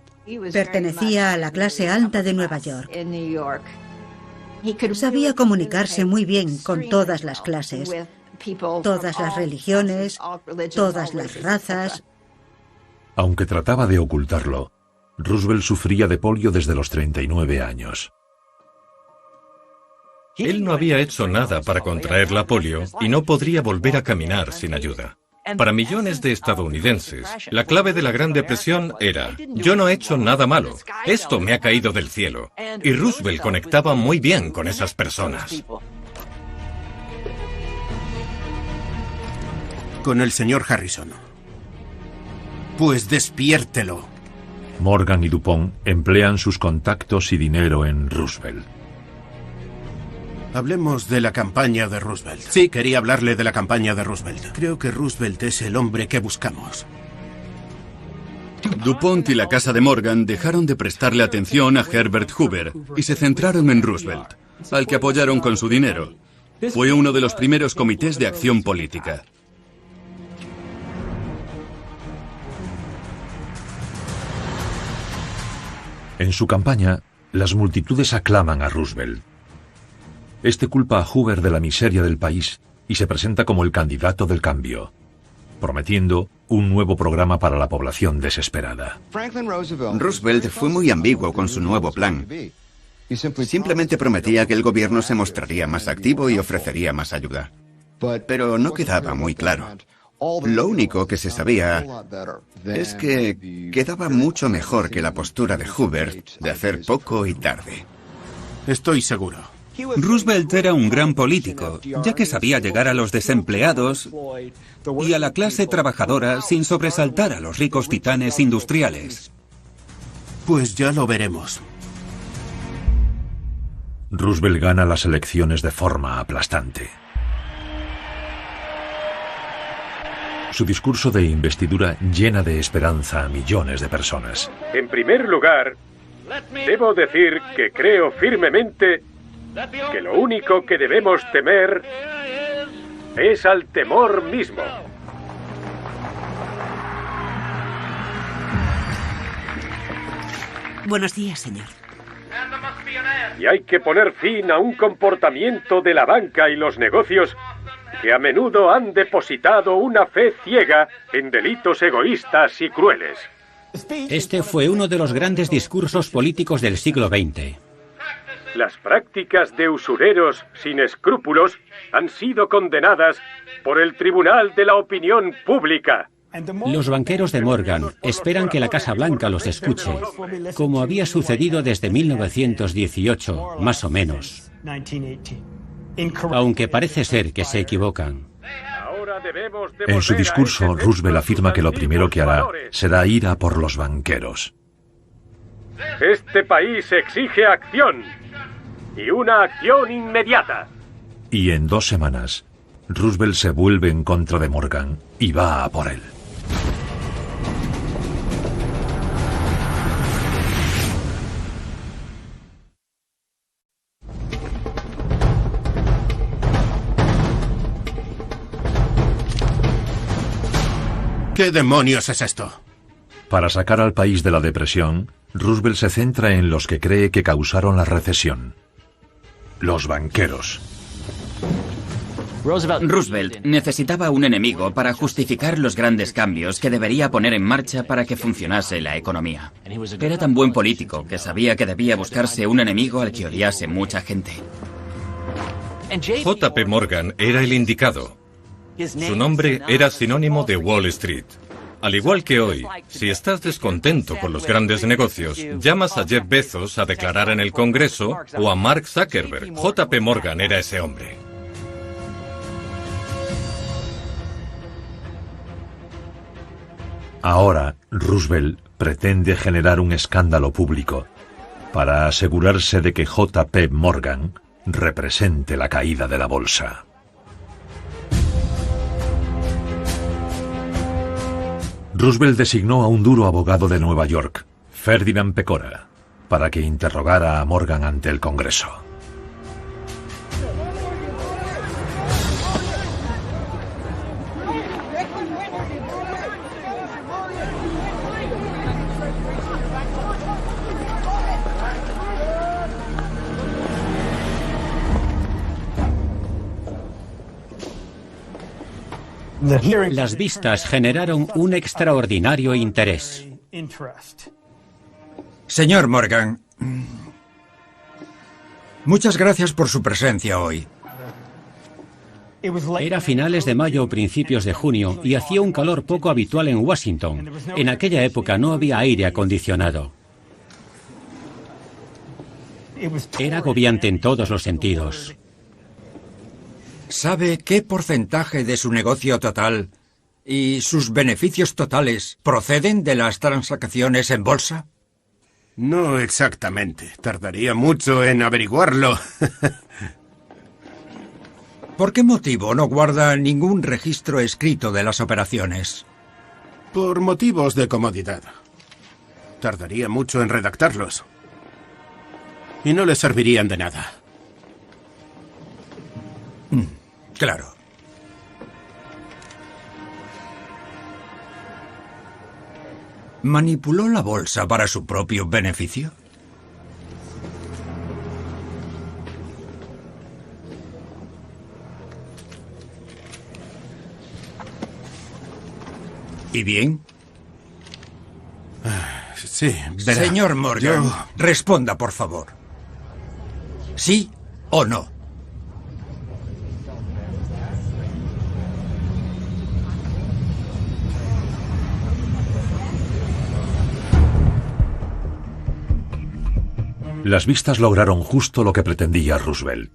Pertenecía a la clase alta de Nueva York. Sabía comunicarse muy bien con todas las clases, todas las religiones, todas las razas. Aunque trataba de ocultarlo, Roosevelt sufría de polio desde los 39 años. Él no había hecho nada para contraer la polio y no podría volver a caminar sin ayuda. Para millones de estadounidenses, la clave de la Gran Depresión era: yo no he hecho nada malo, esto me ha caído del cielo. Y Roosevelt conectaba muy bien con esas personas. Con el señor Harrison. Pues despiértelo. Morgan y DuPont emplean sus contactos y dinero en Roosevelt. Hablemos de la campaña de Roosevelt. Sí, quería hablarle de la campaña de Roosevelt. Creo que Roosevelt es el hombre que buscamos. DuPont y la Casa de Morgan dejaron de prestarle atención a Herbert Hoover y se centraron en Roosevelt, al que apoyaron con su dinero. Fue uno de los primeros comités de acción política. En su campaña, las multitudes aclaman a Roosevelt. Este culpa a Hoover de la miseria del país y se presenta como el candidato del cambio, prometiendo un nuevo programa para la población desesperada. Roosevelt fue muy ambiguo con su nuevo plan. Simplemente prometía que el gobierno se mostraría más activo y ofrecería más ayuda. Pero no quedaba muy claro. Lo único que se sabía es que quedaba mucho mejor que la postura de Hoover de hacer poco y tarde. Estoy seguro. Roosevelt era un gran político, ya que sabía llegar a los desempleados y a la clase trabajadora sin sobresaltar a los ricos titanes industriales. Pues ya lo veremos. Roosevelt gana las elecciones de forma aplastante. Su discurso de investidura llena de esperanza a millones de personas. En primer lugar, debo decir que creo firmemente que lo único que debemos temer es al temor mismo. Buenos días, señor. Y hay que poner fin a un comportamiento de la banca y los negocios que a menudo han depositado una fe ciega en delitos egoístas y crueles. Este fue uno de los grandes discursos políticos del siglo XX. Las prácticas de usureros sin escrúpulos han sido condenadas por el Tribunal de la Opinión Pública. Los banqueros de Morgan esperan que la Casa Blanca los escuche, como había sucedido desde 1918, más o menos. Aunque parece ser que se equivocan. En su discurso, Roosevelt afirma que lo primero que hará será ir a por los banqueros. Este país exige acción, y una acción inmediata. Y en 2 semanas, Roosevelt se vuelve en contra de Morgan y va a por él. ¿Qué demonios es esto? Para sacar al país de la depresión, Roosevelt se centra en los que cree que causaron la recesión: los banqueros. Roosevelt necesitaba un enemigo para justificar los grandes cambios que debería poner en marcha para que funcionase la economía. Era tan buen político que sabía que debía buscarse un enemigo al que odiase mucha gente. J.P. Morgan era el indicado. Su nombre era sinónimo de Wall Street. Al igual que hoy, si estás descontento con los grandes negocios, llamas a Jeff Bezos a declarar en el Congreso o a Mark Zuckerberg. J.P. Morgan era ese hombre. Ahora, Roosevelt pretende generar un escándalo público para asegurarse de que J.P. Morgan represente la caída de la bolsa. Roosevelt designó a un duro abogado de Nueva York, Ferdinand Pecora, para que interrogara a Morgan ante el Congreso. Las vistas generaron un extraordinario interés. Señor Morgan, muchas gracias por su presencia hoy. Era finales de mayo o principios de junio y hacía un calor poco habitual en Washington. En aquella época no había aire acondicionado. Era agobiante en todos los sentidos. ¿Sabe qué porcentaje de su negocio total y sus beneficios totales proceden de las transacciones en bolsa? No exactamente. Tardaría mucho en averiguarlo. ¿Por qué motivo no guarda ningún registro escrito de las operaciones? Por motivos de comodidad. Tardaría mucho en redactarlos. Y no le servirían de nada. Claro. ¿Manipuló la bolsa para su propio beneficio? ¿Y bien? Sí, verá. Señor Morgan, responda, por favor. ¿Sí o no? Las vistas lograron justo lo que pretendía Roosevelt.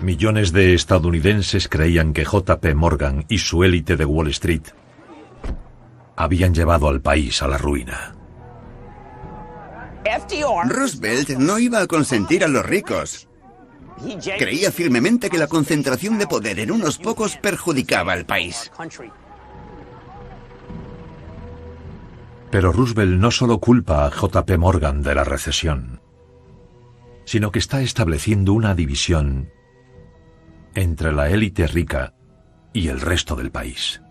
Millones de estadounidenses creían que JP Morgan y su élite de Wall Street habían llevado al país a la ruina. Roosevelt no iba a consentir a los ricos. Creía firmemente que la concentración de poder en unos pocos perjudicaba al país. Pero Roosevelt no solo culpa a JP Morgan de la recesión, sino que está estableciendo una división entre la élite rica y el resto del país.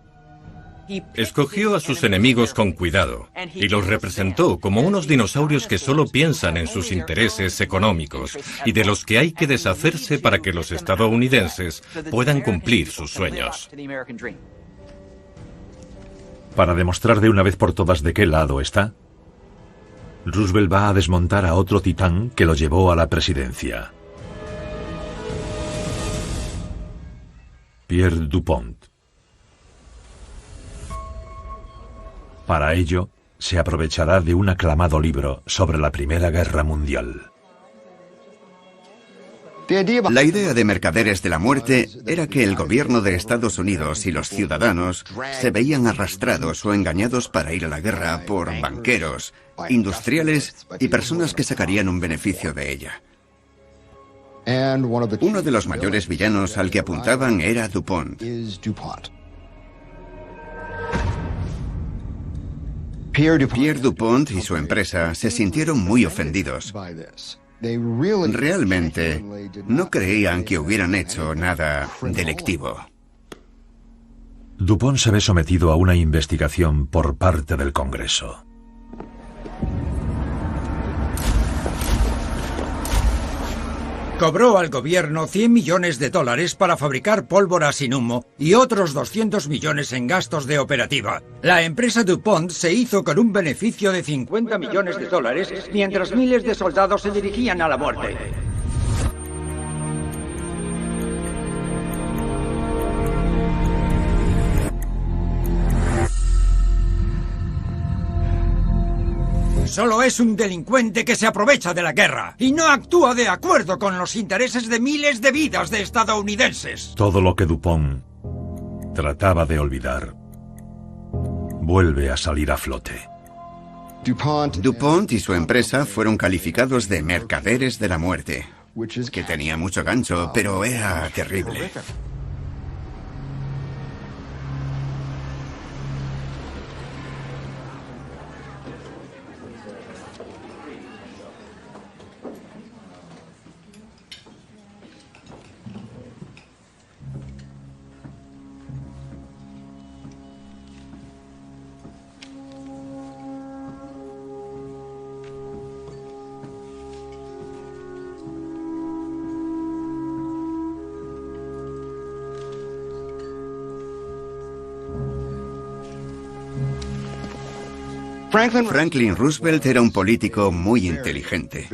Escogió a sus enemigos con cuidado y los representó como unos dinosaurios que solo piensan en sus intereses económicos y de los que hay que deshacerse para que los estadounidenses puedan cumplir sus sueños. Para demostrar de una vez por todas de qué lado está, Roosevelt va a desmontar a otro titán que lo llevó a la presidencia. Pierre DuPont. Para ello, se aprovechará de un aclamado libro sobre la Primera Guerra Mundial. La idea de Mercaderes de la Muerte era que el gobierno de Estados Unidos y los ciudadanos se veían arrastrados o engañados para ir a la guerra por banqueros, industriales y personas que sacarían un beneficio de ella. Uno de los mayores villanos al que apuntaban era DuPont. Pierre DuPont y su empresa se sintieron muy ofendidos. Realmente no creían que hubieran hecho nada delictivo. DuPont se ve sometido a una investigación por parte del Congreso. Cobró al gobierno $100 millones para fabricar pólvora sin humo y otros 200 millones en gastos de operativa. La empresa DuPont se hizo con un beneficio de $50 millones mientras miles de soldados se dirigían a la muerte. Solo es un delincuente que se aprovecha de la guerra y no actúa de acuerdo con los intereses de miles de vidas de estadounidenses. Todo lo que DuPont trataba de olvidar vuelve a salir a flote. DuPont y su empresa fueron calificados de mercaderes de la muerte, que tenía mucho gancho, pero era terrible. Franklin Roosevelt era un político muy inteligente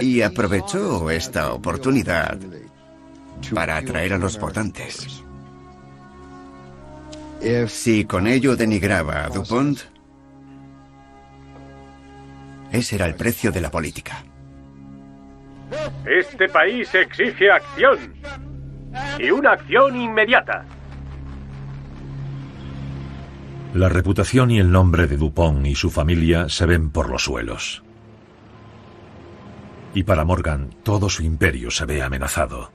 y aprovechó esta oportunidad para atraer a los votantes. Si con ello denigraba a DuPont, ese era el precio de la política. Este país exige acción, y una acción inmediata. La reputación y el nombre de DuPont y su familia se ven por los suelos. Y para Morgan, todo su imperio se ve amenazado.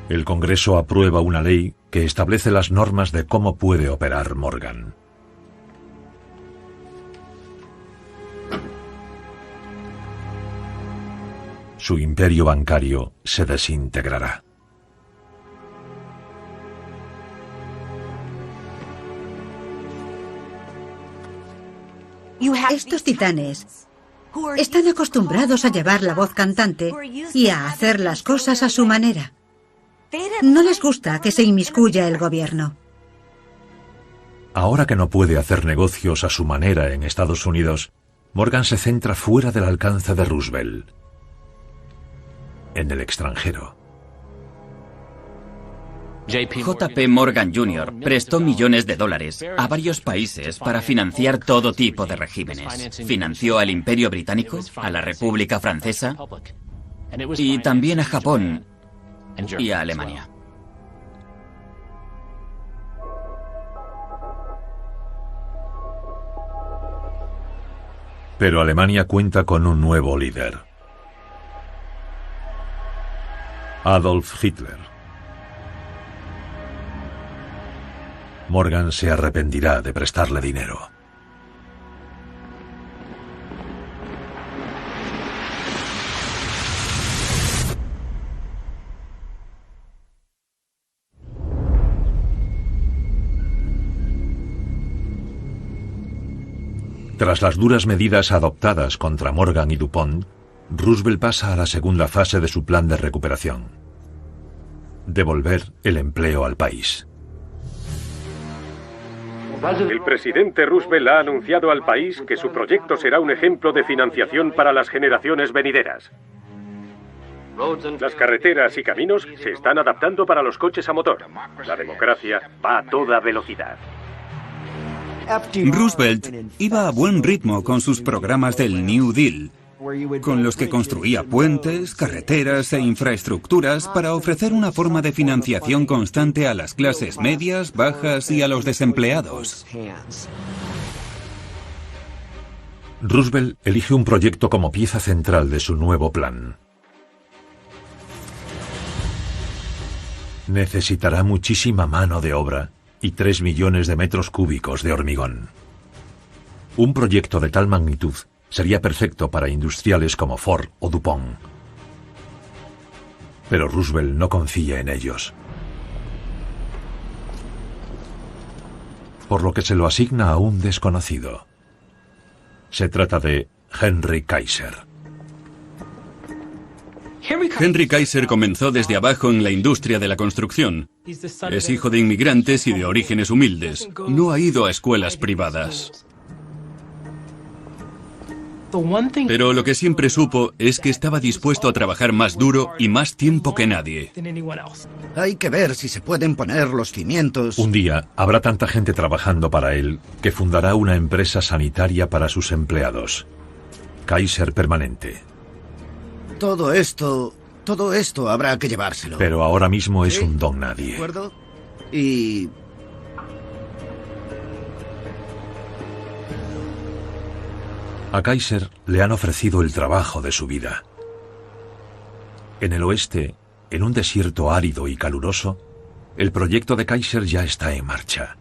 El Congreso aprueba una ley que establece las normas de cómo puede operar Morgan. Su imperio bancario se desintegrará. Estos titanes están acostumbrados a llevar la voz cantante y a hacer las cosas a su manera. No les gusta que se inmiscuya el gobierno. Ahora que no puede hacer negocios a su manera en Estados Unidos, Morgan se centra fuera del alcance de Roosevelt, en el extranjero. JP Morgan Jr. prestó millones de dólares a varios países para financiar todo tipo de regímenes. Financió al Imperio Británico, a la República Francesa y también a Japón y a Alemania. Pero Alemania cuenta con un nuevo líder: Adolf Hitler. Morgan se arrepentirá de prestarle dinero. Tras las duras medidas adoptadas contra Morgan y DuPont, Roosevelt pasa a la segunda fase de su plan de recuperación: devolver el empleo al país. El presidente Roosevelt ha anunciado al país que su proyecto será un ejemplo de financiación para las generaciones venideras. Las carreteras y caminos se están adaptando para los coches a motor. La democracia va a toda velocidad. Roosevelt iba a buen ritmo con sus programas del New Deal, con los que construía puentes, carreteras e infraestructuras para ofrecer una forma de financiación constante a las clases medias, bajas y a los desempleados. Roosevelt elige un proyecto como pieza central de su nuevo plan. Necesitará muchísima mano de obra y 3 millones de metros cúbicos de hormigón. Un proyecto de tal magnitud sería perfecto para industriales como Ford o DuPont. Pero Roosevelt no confía en ellos, por lo que se lo asigna a un desconocido. Se trata de Henry Kaiser. Henry Kaiser comenzó desde abajo en la industria de la construcción. Es hijo de inmigrantes y de orígenes humildes. No ha ido a escuelas privadas. Pero lo que siempre supo es que estaba dispuesto a trabajar más duro y más tiempo que nadie. Hay que ver si se pueden poner los cimientos. Un día habrá tanta gente trabajando para él que fundará una empresa sanitaria para sus empleados. Kaiser Permanente. Todo esto habrá que llevárselo. Pero ahora mismo es un don nadie. ¿De acuerdo? Y... a Kaiser le han ofrecido el trabajo de su vida. En el oeste, en un desierto árido y caluroso, el proyecto de Kaiser ya está en marcha.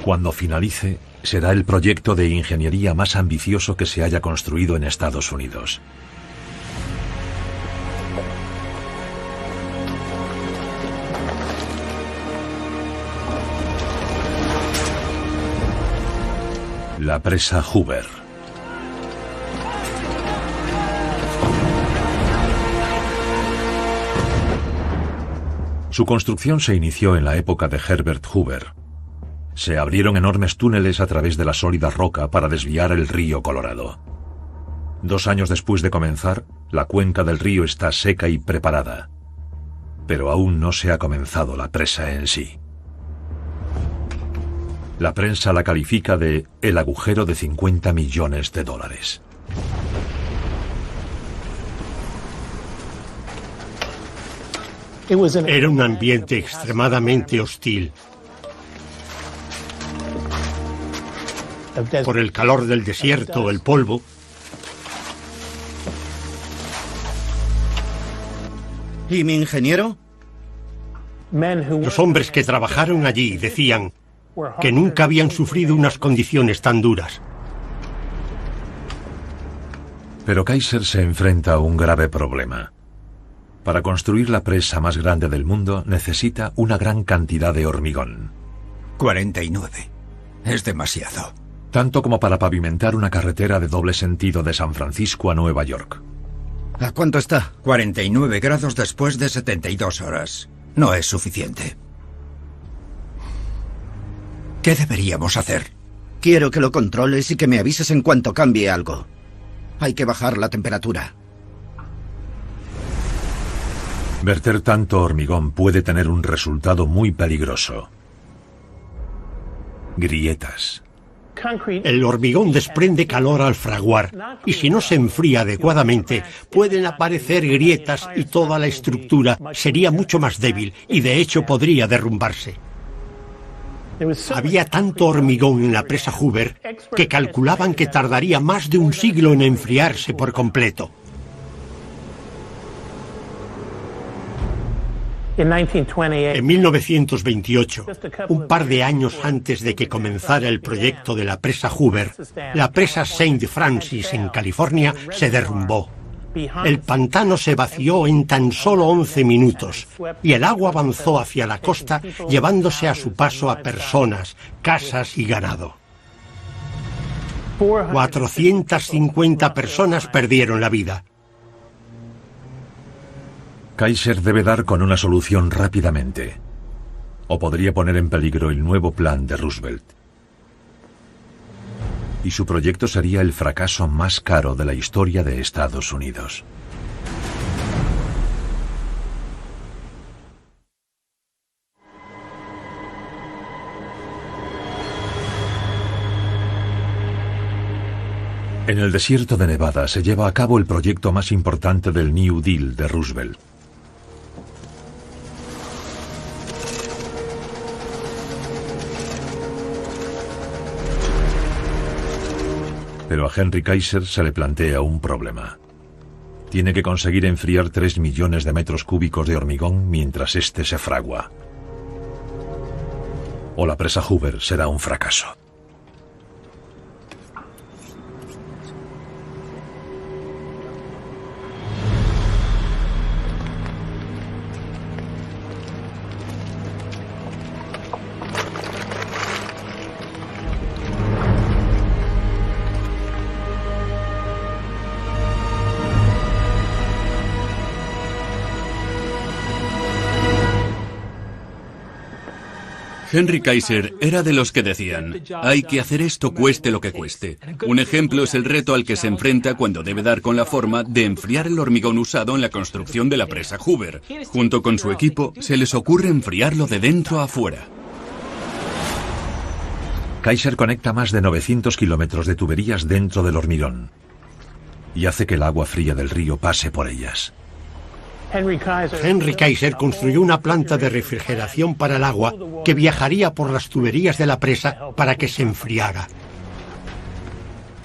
Cuando finalice, será el proyecto de ingeniería más ambicioso que se haya construido en Estados Unidos. La presa Hoover. Su construcción se inició en la época de Herbert Hoover. Se abrieron enormes túneles a través de la sólida roca para desviar el río Colorado. 2 años después de comenzar, la cuenca del río está seca y preparada. Pero aún no se ha comenzado la presa en sí. La prensa la califica de el agujero de 50 millones de dólares. Era un ambiente extremadamente hostil. Por el calor del desierto, el polvo. ¿Y mi ingeniero? Los hombres que trabajaron allí decían que nunca habían sufrido unas condiciones tan duras. Pero Kaiser se enfrenta a un grave problema. Para construir la presa más grande del mundo necesita una gran cantidad de hormigón. 49. Es demasiado. Tanto como para pavimentar una carretera de doble sentido de San Francisco a Nueva York. ¿A cuánto está? 49 grados después de 72 horas. No es suficiente. ¿Qué deberíamos hacer? Quiero que lo controles y que me avises en cuanto cambie algo. Hay que bajar la temperatura. Verter tanto hormigón puede tener un resultado muy peligroso. Grietas. El hormigón desprende calor al fraguar y si no se enfría adecuadamente pueden aparecer grietas y toda la estructura sería mucho más débil y de hecho podría derrumbarse. Había tanto hormigón en la presa Hoover que calculaban que tardaría más de un siglo en enfriarse por completo. En 1928, un par de años antes de que comenzara el proyecto de la presa Hoover, la presa St. Francis en California se derrumbó. El pantano se vació en tan solo 11 minutos y el agua avanzó hacia la costa llevándose a su paso a personas, casas y ganado. 450 personas perdieron la vida. Kaiser debe dar con una solución rápidamente, o podría poner en peligro el nuevo plan de Roosevelt. Y su proyecto sería el fracaso más caro de la historia de Estados Unidos. En el desierto de Nevada se lleva a cabo el proyecto más importante del New Deal de Roosevelt. Pero a Henry Kaiser se le plantea un problema. Tiene que conseguir enfriar 3 millones de metros cúbicos de hormigón mientras éste se fragua. O la presa Hoover será un fracaso. Henry Kaiser era de los que decían, hay que hacer esto cueste lo que cueste. Un ejemplo es el reto al que se enfrenta cuando debe dar con la forma de enfriar el hormigón usado en la construcción de la presa Hoover. Junto con su equipo, se les ocurre enfriarlo de dentro a afuera. Kaiser conecta más de 900 kilómetros de tuberías dentro del hormigón y hace que el agua fría del río pase por ellas. Henry Kaiser construyó una planta de refrigeración para el agua que viajaría por las tuberías de la presa para que se enfriara.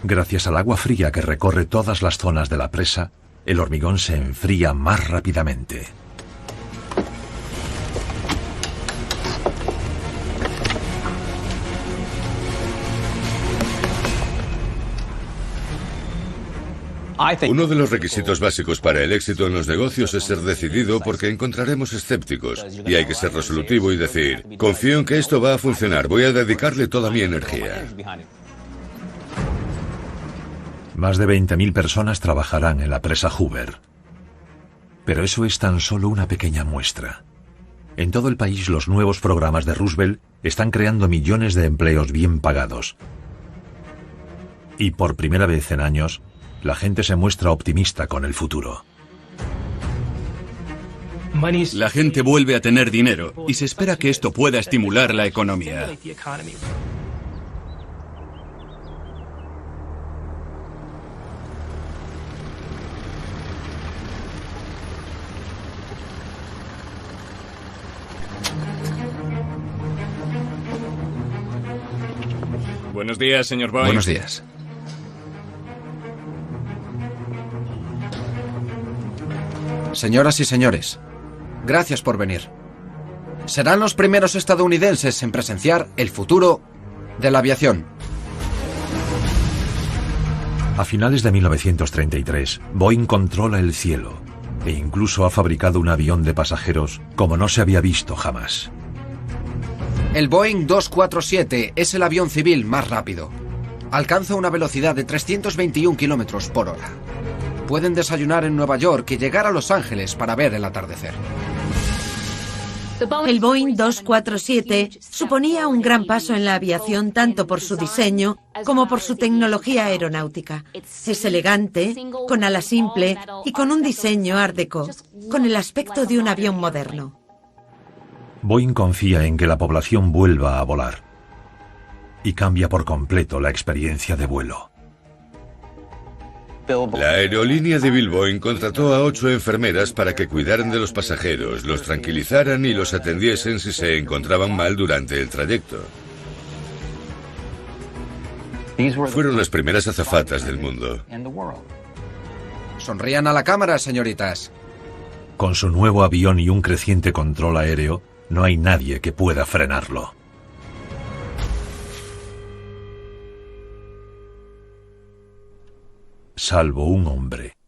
Gracias al agua fría que recorre todas las zonas de la presa, el hormigón se enfría más rápidamente. Uno de los requisitos básicos para el éxito en los negocios es ser decidido porque encontraremos escépticos. Y hay que ser resolutivo y decir, confío en que esto va a funcionar, voy a dedicarle toda mi energía. Más de 20.000 personas trabajarán en la presa Hoover. Pero eso es tan solo una pequeña muestra. En todo el país los nuevos programas de Roosevelt están creando millones de empleos bien pagados. Y por primera vez en años, la gente se muestra optimista con el futuro. La gente vuelve a tener dinero y se espera que esto pueda estimular la economía. Buenos días, señor Boyd. Buenos días. Señoras y señores, gracias por venir. Serán los primeros estadounidenses en presenciar el futuro de la aviación. A finales de 1933, Boeing controla el cielo e incluso ha fabricado un avión de pasajeros como no se había visto jamás. El Boeing 247 es el avión civil más rápido. Alcanza una velocidad de 321 kilómetros por hora. Pueden desayunar en Nueva York y llegar a Los Ángeles para ver el atardecer. El Boeing 247 suponía un gran paso en la aviación tanto por su diseño como por su tecnología aeronáutica. Es elegante, con ala simple y con un diseño Art Deco, con el aspecto de un avión moderno. Boeing confía en que la población vuelva a volar y cambia por completo la experiencia de vuelo. La aerolínea de Bill Boeing contrató a 8 enfermeras para que cuidaran de los pasajeros, los tranquilizaran y los atendiesen si se encontraban mal durante el trayecto. Fueron las primeras azafatas del mundo. Sonrían a la cámara, señoritas. Con su nuevo avión y un creciente control aéreo, no hay nadie que pueda frenarlo. Salvo un hombre,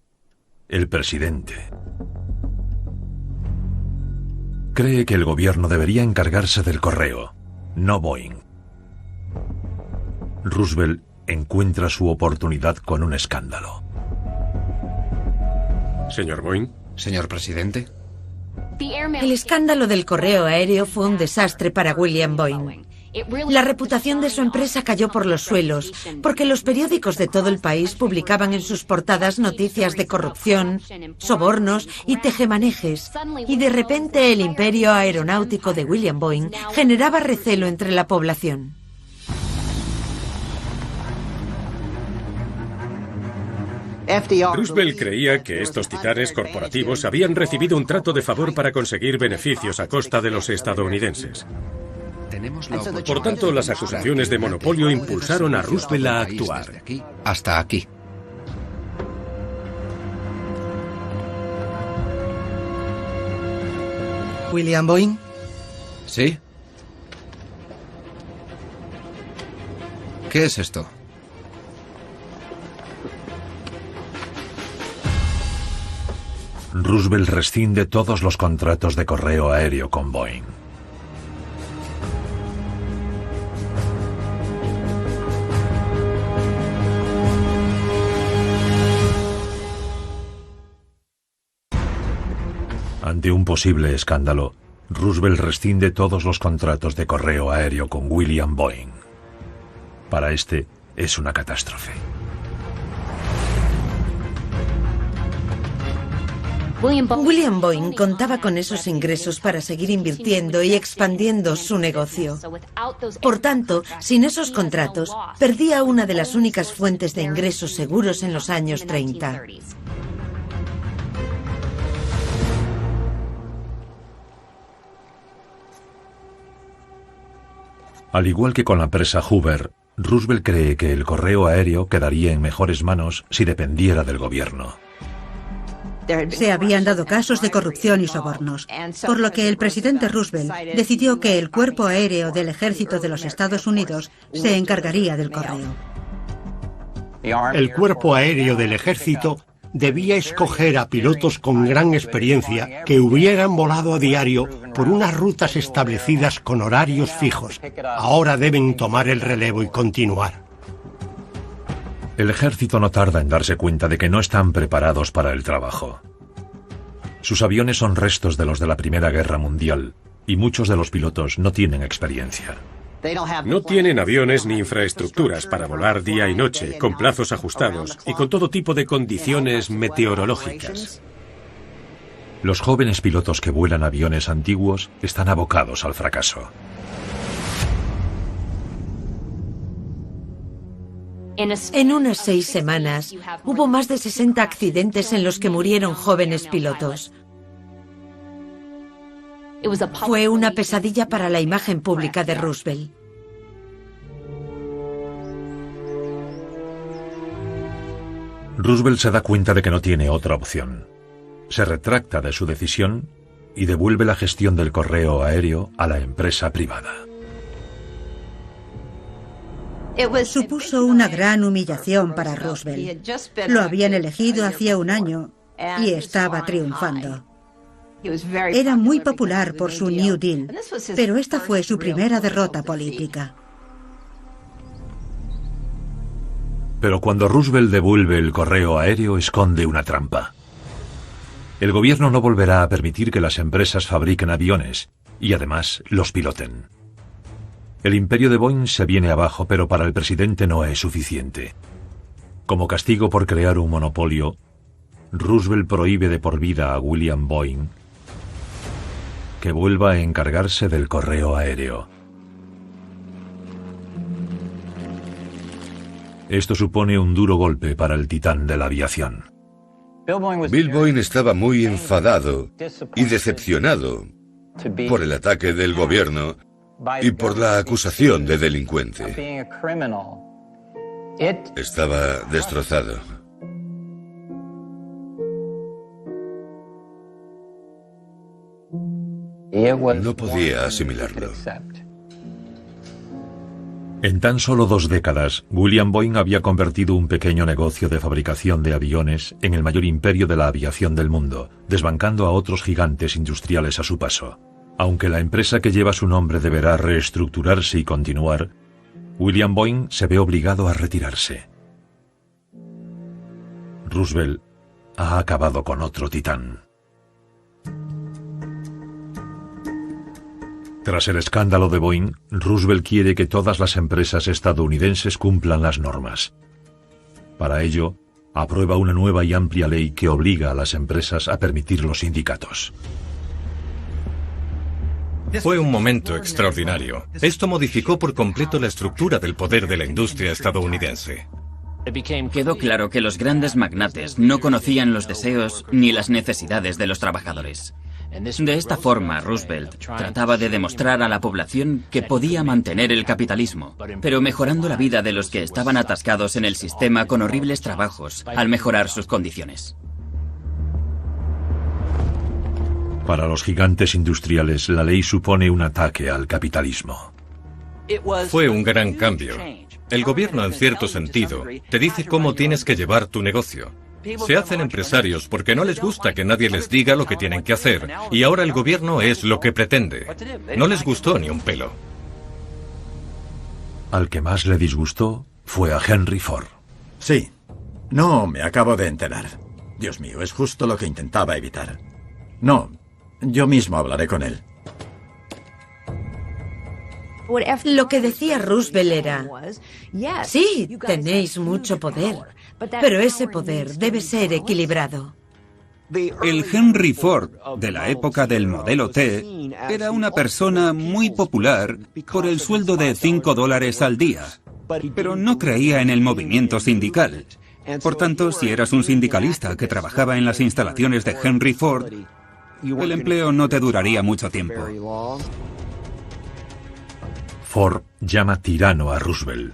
el presidente. Cree que el gobierno debería encargarse del correo, no Boeing. Roosevelt encuentra su oportunidad con un escándalo. Señor Boeing. Señor presidente. El escándalo del correo aéreo fue un desastre para William Boeing. La reputación de su empresa cayó por los suelos, porque los periódicos de todo el país publicaban en sus portadas noticias de corrupción, sobornos y tejemanejes, y de repente el imperio aeronáutico de William Boeing generaba recelo entre la población. Roosevelt creía que estos titanes corporativos habían recibido un trato de favor para conseguir beneficios a costa de los estadounidenses. Por tanto, las acusaciones de monopolio impulsaron a Roosevelt a actuar. Hasta aquí. ¿William Boeing? ¿Sí? ¿Qué es esto? Roosevelt rescinde todos los contratos de correo aéreo con Boeing. Ante un posible escándalo, Roosevelt rescinde todos los contratos de correo aéreo con William Boeing. Para este, es una catástrofe. William Boeing contaba con esos ingresos para seguir invirtiendo y expandiendo su negocio. Por tanto, sin esos contratos, perdía una de las únicas fuentes de ingresos seguros en los años 30. Al igual que con la empresa Hoover, Roosevelt cree que el correo aéreo quedaría en mejores manos si dependiera del gobierno. Se habían dado casos de corrupción y sobornos, por lo que el presidente Roosevelt decidió que el Cuerpo Aéreo del Ejército de los Estados Unidos se encargaría del correo. El Cuerpo Aéreo del Ejército debía escoger a pilotos con gran experiencia que hubieran volado a diario por unas rutas establecidas con horarios fijos. Ahora deben tomar el relevo y continuar. El ejército no tarda en darse cuenta de que no están preparados para el trabajo. Sus aviones son restos de los de la Primera Guerra Mundial y muchos de los pilotos no tienen experiencia. No tienen aviones ni infraestructuras para volar día y noche, con plazos ajustados y con todo tipo de condiciones meteorológicas. Los jóvenes pilotos que vuelan aviones antiguos están abocados al fracaso. En unas 6 semanas, hubo más de 60 accidentes en los que murieron jóvenes pilotos. Fue una pesadilla para la imagen pública de Roosevelt. Roosevelt se da cuenta de que no tiene otra opción. Se retracta de su decisión y devuelve la gestión del correo aéreo a la empresa privada. Supuso una gran humillación para Roosevelt. Lo habían elegido hacía un año y estaba triunfando. Era muy popular por su New Deal, pero esta fue su primera derrota política. Pero cuando Roosevelt devuelve el correo aéreo, esconde una trampa. El gobierno no volverá a permitir que las empresas fabriquen aviones y además los piloten. El imperio de Boeing se viene abajo, pero para el presidente no es suficiente. Como castigo por crear un monopolio, Roosevelt prohíbe de por vida a William Boeing que vuelva a encargarse del correo aéreo. Esto supone un duro golpe para el titán de la aviación. Bill Boeing estaba muy enfadado y decepcionado por el ataque del gobierno y por la acusación de delincuente. Estaba destrozado. No podía asimilarlo. En tan solo 2 décadas, William Boeing había convertido un pequeño negocio de fabricación de aviones en el mayor imperio de la aviación del mundo, desbancando a otros gigantes industriales a su paso. Aunque la empresa que lleva su nombre deberá reestructurarse y continuar, William Boeing se ve obligado a retirarse. Roosevelt ha acabado con otro titán. Tras el escándalo de Boeing, Roosevelt quiere que todas las empresas estadounidenses cumplan las normas. Para ello, aprueba una nueva y amplia ley que obliga a las empresas a permitir los sindicatos. Fue un momento extraordinario. Esto modificó por completo la estructura del poder de la industria estadounidense. Quedó claro que los grandes magnates no conocían los deseos ni las necesidades de los trabajadores. De esta forma, Roosevelt trataba de demostrar a la población que podía mantener el capitalismo, pero mejorando la vida de los que estaban atascados en el sistema con horribles trabajos, al mejorar sus condiciones. Para los gigantes industriales, la ley supone un ataque al capitalismo. Fue un gran cambio. El gobierno, en cierto sentido, te dice cómo tienes que llevar tu negocio. Se hacen empresarios porque no les gusta que nadie les diga lo que tienen que hacer, y ahora el gobierno es lo que pretende. No les gustó ni un pelo. Al que más le disgustó fue a Henry Ford. Sí. No, me acabo de enterar. Dios mío, es justo lo que intentaba evitar. No, yo mismo hablaré con él. Lo que decía Roosevelt era: sí, tenéis mucho poder, pero ese poder debe ser equilibrado. El Henry Ford de la época del modelo T era una persona muy popular por el sueldo de $5 al día, pero no creía en el movimiento sindical. Por tanto, si eras un sindicalista que trabajaba en las instalaciones de Henry Ford, el empleo no te duraría mucho tiempo. Ford llama tirano a Roosevelt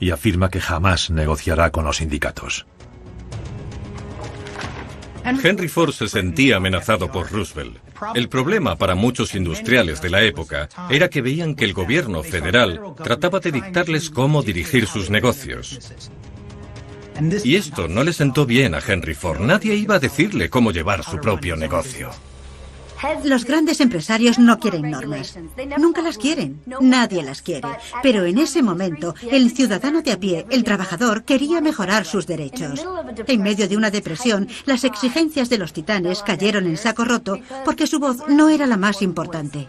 y afirma que jamás negociará con los sindicatos. Henry Ford se sentía amenazado por Roosevelt. El problema para muchos industriales de la época era que veían que el gobierno federal trataba de dictarles cómo dirigir sus negocios. Y esto no le sentó bien a Henry Ford. Nadie iba a decirle cómo llevar su propio negocio. Los grandes empresarios no quieren normas. Nunca las quieren. Nadie las quiere. Pero en ese momento, el ciudadano de a pie, el trabajador, quería mejorar sus derechos. En medio de una depresión, las exigencias de los titanes cayeron en saco roto porque su voz no era la más importante.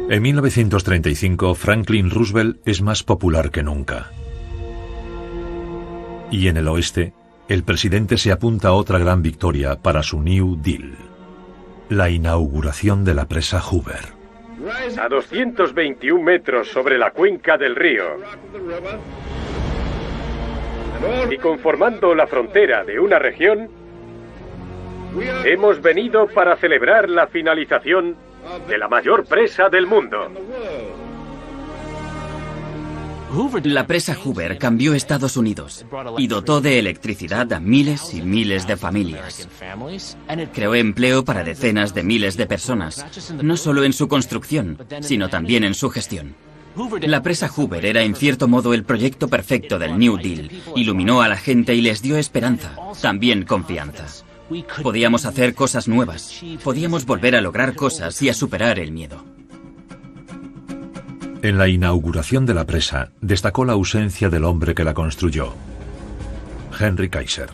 En 1935, Franklin Roosevelt es más popular que nunca. Y en el oeste, el presidente se apunta a otra gran victoria para su New Deal: la inauguración de la presa Hoover. A 221 metros sobre la cuenca del río y conformando la frontera de una región, hemos venido para celebrar la finalización de la mayor presa del mundo. La presa Hoover cambió Estados Unidos y dotó de electricidad a miles y miles de familias. Creó empleo para decenas de miles de personas, no solo en su construcción, sino también en su gestión. La presa Hoover era en cierto modo el proyecto perfecto del New Deal. Iluminó a la gente y les dio esperanza, también confianza. Podíamos hacer cosas nuevas, podíamos volver a lograr cosas y a superar el miedo. En la inauguración de la presa destacó la ausencia del hombre que la construyó. Henry Kaiser.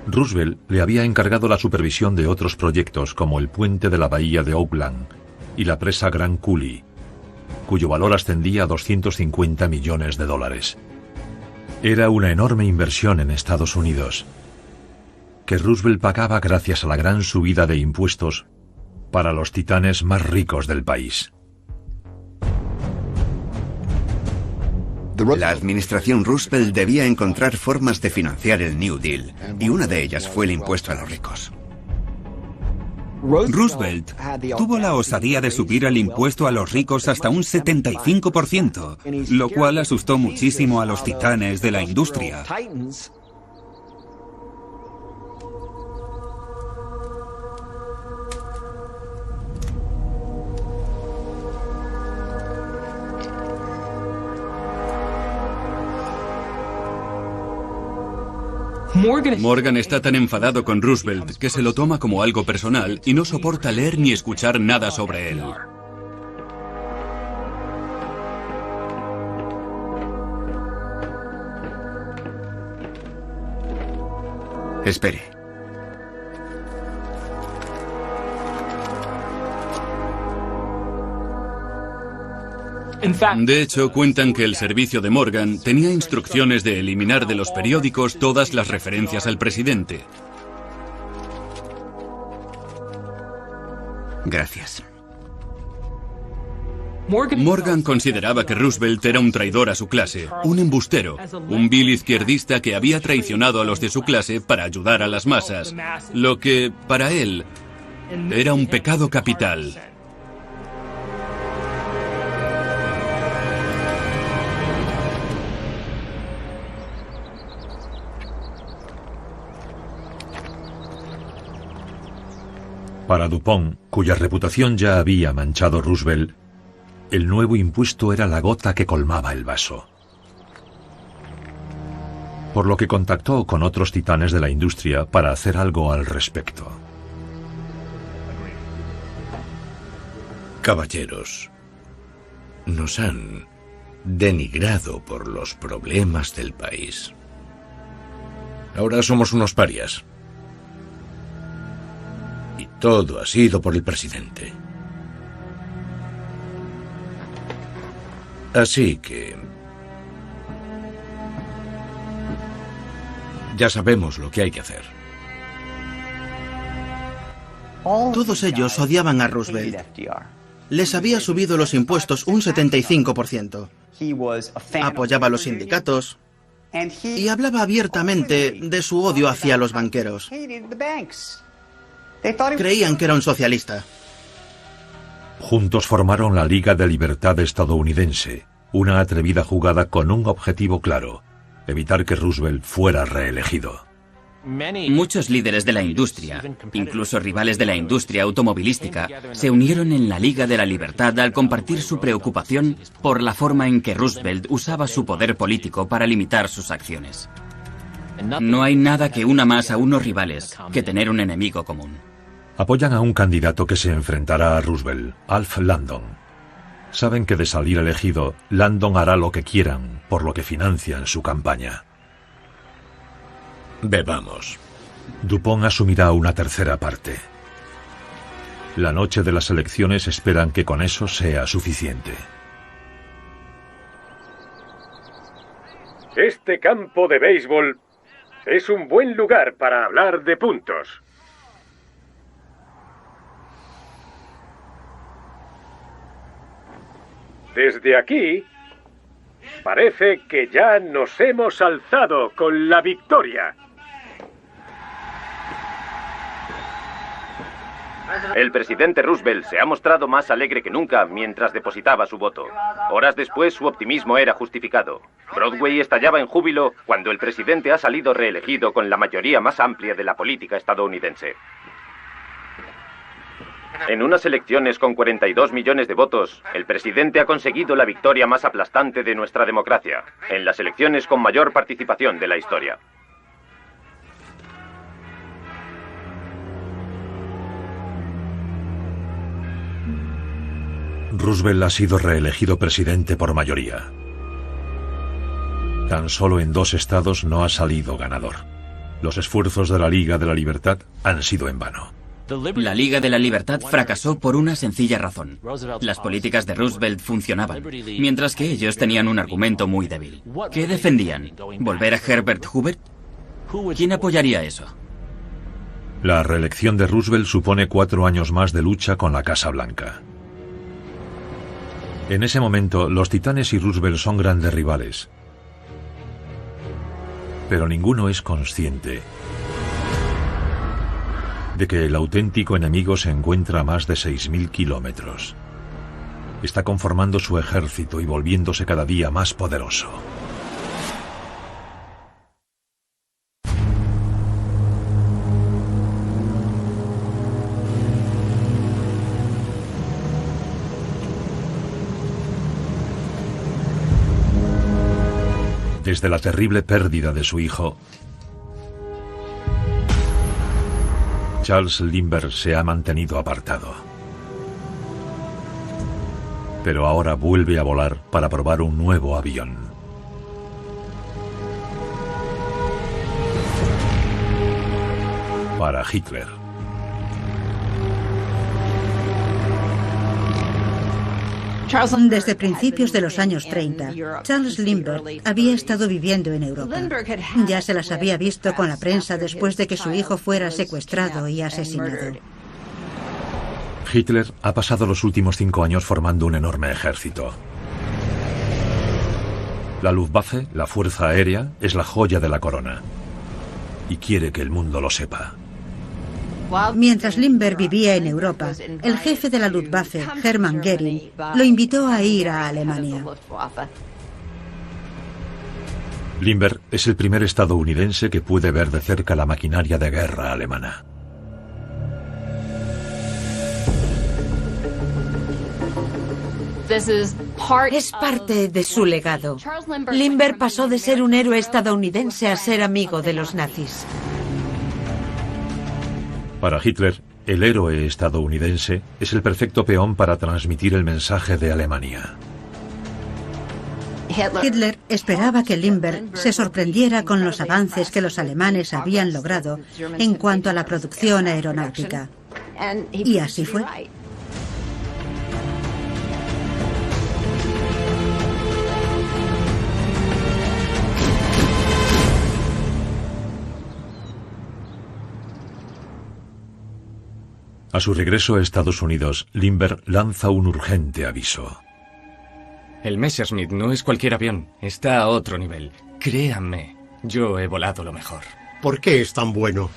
Roosevelt le había encargado la supervisión de otros proyectos como el puente de la bahía de Oakland y la presa Grand Coulee, cuyo valor ascendía a $250 millones. Era una enorme inversión en Estados Unidos, que Roosevelt pagaba gracias a la gran subida de impuestos para los titanes más ricos del país. La administración Roosevelt debía encontrar formas de financiar el New Deal, y una de ellas fue el impuesto a los ricos. Roosevelt tuvo la osadía de subir el impuesto a los ricos hasta un 75%, lo cual asustó muchísimo a los titanes de la industria. Morgan está tan enfadado con Roosevelt que se lo toma como algo personal y no soporta leer ni escuchar nada sobre él. Espere. De hecho, cuentan que el servicio de Morgan tenía instrucciones de eliminar de los periódicos todas las referencias al presidente. Gracias. Morgan consideraba que Roosevelt era un traidor a su clase, un embustero, un vil izquierdista que había traicionado a los de su clase para ayudar a las masas, lo que, para él, era un pecado capital. Para DuPont, cuya reputación ya había manchado Roosevelt, el nuevo impuesto era la gota que colmaba el vaso. Por lo que contactó con otros titanes de la industria para hacer algo al respecto. Caballeros, nos han denigrado por los problemas del país. Ahora somos unos parias. Y todo ha sido por el presidente. Así que... ya sabemos lo que hay que hacer. Todos ellos odiaban a Roosevelt. Les había subido los impuestos un 75%. Apoyaba a los sindicatos y hablaba abiertamente de su odio hacia los banqueros. Creían que era un socialista. Juntos formaron la Liga de Libertad estadounidense, una atrevida jugada con un objetivo claro: evitar que Roosevelt fuera reelegido. Muchos líderes de la industria, incluso rivales de la industria automovilística, se unieron en la Liga de la Libertad al compartir su preocupación por la forma en que Roosevelt usaba su poder político para limitar sus acciones. No hay nada que una más a unos rivales que tener un enemigo común. Apoyan a un candidato que se enfrentará a Roosevelt, Alf Landon. Saben que de salir elegido, Landon hará lo que quieran, por lo que financian su campaña. Bebamos. DuPont asumirá una tercera parte. La noche de las elecciones esperan que con eso sea suficiente. Este campo de béisbol es un buen lugar para hablar de puntos. Desde aquí, parece que ya nos hemos alzado con la victoria. El presidente Roosevelt se ha mostrado más alegre que nunca mientras depositaba su voto. Horas después, su optimismo era justificado. Broadway estallaba en júbilo cuando el presidente ha salido reelegido con la mayoría más amplia de la política estadounidense. En unas elecciones con 42 millones de votos, el presidente ha conseguido la victoria más aplastante de nuestra democracia, en las elecciones con mayor participación de la historia. Roosevelt ha sido reelegido presidente por mayoría. Tan solo en 2 estados no ha salido ganador. Los esfuerzos de la Liga de la Libertad han sido en vano. La Liga de la Libertad fracasó por una sencilla razón. Las políticas de Roosevelt funcionaban, mientras que ellos tenían un argumento muy débil. ¿Qué defendían? ¿Volver a Herbert Hoover? ¿Quién apoyaría eso? La reelección de Roosevelt supone 4 años más de lucha con la Casa Blanca. En ese momento, los Titanes y Roosevelt son grandes rivales. Pero ninguno es consciente de que el auténtico enemigo se encuentra a más de 6.000 kilómetros. Está conformando su ejército y volviéndose cada día más poderoso. Desde la terrible pérdida de su hijo, Charles Lindbergh se ha mantenido apartado. Pero ahora vuelve a volar para probar un nuevo avión. Para Hitler. Desde principios de los años 30, Charles Lindbergh había estado viviendo en Europa. Ya se las había visto con la prensa después de que su hijo fuera secuestrado y asesinado. Hitler ha pasado los últimos 5 años formando un enorme ejército. La Luftwaffe, la Fuerza Aérea, es la joya de la corona. Y quiere que el mundo lo sepa. Mientras Lindbergh vivía en Europa, el jefe de la Luftwaffe, Hermann Göring, lo invitó a ir a Alemania. Lindbergh es el primer estadounidense que puede ver de cerca la maquinaria de guerra alemana. Es parte de su legado. Lindbergh pasó de ser un héroe estadounidense a ser amigo de los nazis. Para Hitler, el héroe estadounidense es el perfecto peón para transmitir el mensaje de Alemania. Hitler esperaba que Lindbergh se sorprendiera con los avances que los alemanes habían logrado en cuanto a la producción aeronáutica. Y así fue. A su regreso a Estados Unidos, Lindbergh lanza un urgente aviso. El Messerschmitt no es cualquier avión, está a otro nivel. Créanme, yo he volado lo mejor. ¿Por qué es tan bueno?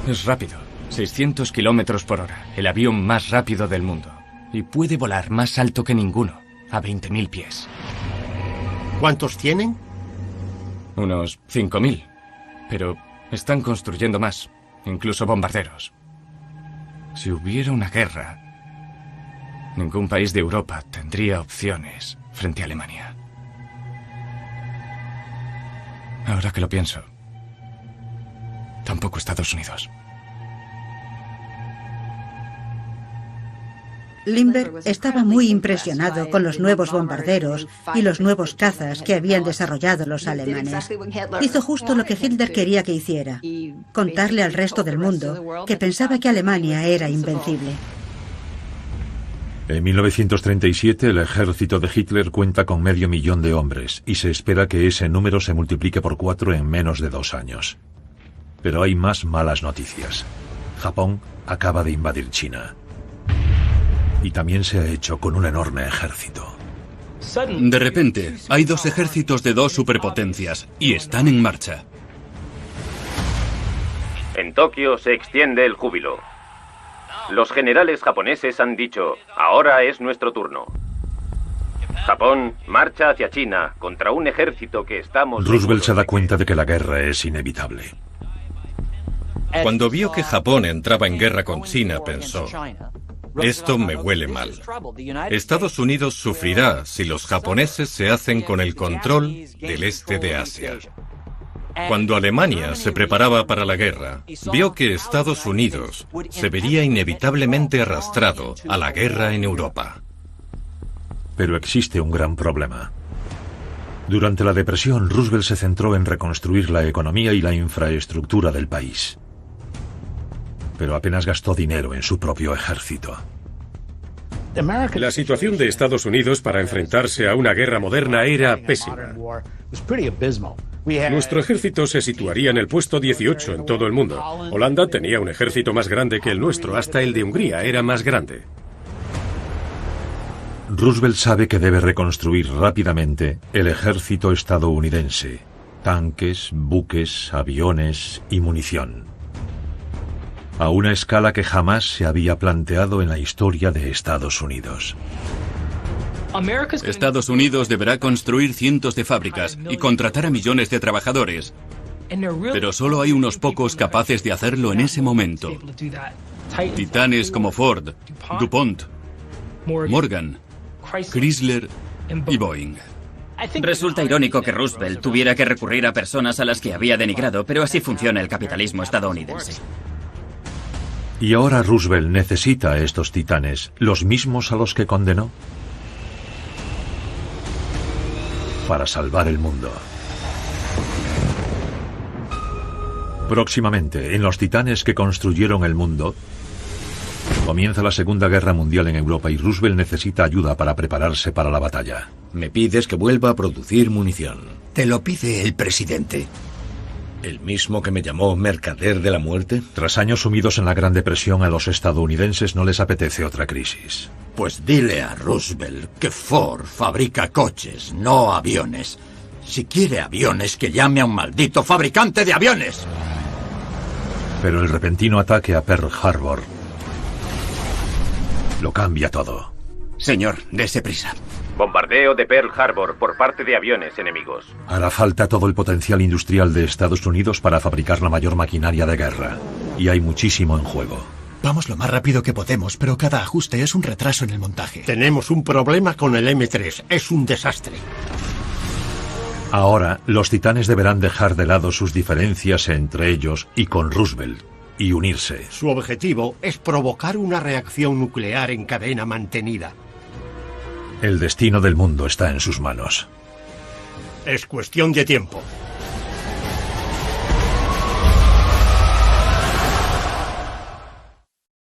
Es rápido, 600 kilómetros por hora, el avión más rápido del mundo. Y puede volar más alto que ninguno, a 20.000 pies. ¿Cuántos tienen? Unos 5.000, pero están construyendo más. Incluso bombarderos. Si hubiera una guerra, ningún país de Europa tendría opciones frente a Alemania. Ahora que lo pienso, tampoco Estados Unidos. Lindbergh estaba muy impresionado con los nuevos bombarderos y los nuevos cazas que habían desarrollado los alemanes. Hizo justo lo que Hitler quería que hiciera, contarle al resto del mundo que pensaba que Alemania era invencible. En 1937 el ejército de Hitler cuenta con 500.000 de hombres y se espera que ese número se multiplique por 4 en menos de 2 años. Pero hay más malas noticias. Japón acaba de invadir China. Y también se ha hecho con un enorme ejército. De repente, hay 2 ejércitos de 2 superpotencias y están en marcha. En Tokio se extiende el júbilo. Los generales japoneses han dicho, ahora es nuestro turno. Japón marcha hacia China contra un ejército que estamos... Roosevelt se da cuenta de que la guerra es inevitable. Cuando vio que Japón entraba en guerra con China, pensó: esto me huele mal. Estados Unidos sufrirá si los japoneses se hacen con el control del este de Asia. Cuando Alemania se preparaba para la guerra, vio que Estados Unidos se vería inevitablemente arrastrado a la guerra en Europa. Pero existe un gran problema. Durante la Depresión, Roosevelt se centró en reconstruir la economía y la infraestructura del país. Pero apenas gastó dinero en su propio ejército. La situación de Estados Unidos para enfrentarse a una guerra moderna era pésima. Nuestro ejército se situaría en el puesto 18 en todo el mundo. Holanda tenía un ejército más grande que el nuestro, hasta el de Hungría era más grande. Roosevelt sabe que debe reconstruir rápidamente el ejército estadounidense: tanques, buques, aviones y munición, a una escala que jamás se había planteado en la historia de Estados Unidos. Estados Unidos deberá construir cientos de fábricas y contratar a millones de trabajadores. Pero solo hay unos pocos capaces de hacerlo en ese momento. Titanes como Ford, DuPont, Morgan, Chrysler y Boeing. Resulta irónico que Roosevelt tuviera que recurrir a personas a las que había denigrado, pero así funciona el capitalismo estadounidense. Y ahora Roosevelt necesita a estos titanes, los mismos a los que condenó, para salvar el mundo. Próximamente, en los titanes que construyeron el mundo, comienza la Segunda Guerra Mundial en Europa y Roosevelt necesita ayuda para prepararse para la batalla. Me pides que vuelva a producir munición. Te lo pide el presidente. ¿El mismo que me llamó mercader de la muerte? Tras años sumidos en la Gran Depresión, a los estadounidenses no les apetece otra crisis. Pues dile a Roosevelt que Ford fabrica coches, no aviones. Si quiere aviones, que llame a un maldito fabricante de aviones. Pero el repentino ataque a Pearl Harbor lo cambia todo. Señor, dése prisa. Bombardeo de Pearl Harbor por parte de aviones enemigos. Hará falta todo el potencial industrial de Estados Unidos para fabricar la mayor maquinaria de guerra. Y hay muchísimo en juego. Vamos lo más rápido que podemos, pero cada ajuste es un retraso en el montaje. Tenemos un problema con el M3. Es un desastre. Ahora, los titanes deberán dejar de lado sus diferencias entre ellos y con Roosevelt, y unirse. Su objetivo es provocar una reacción nuclear en cadena mantenida. El destino del mundo está en sus manos. Es cuestión de tiempo.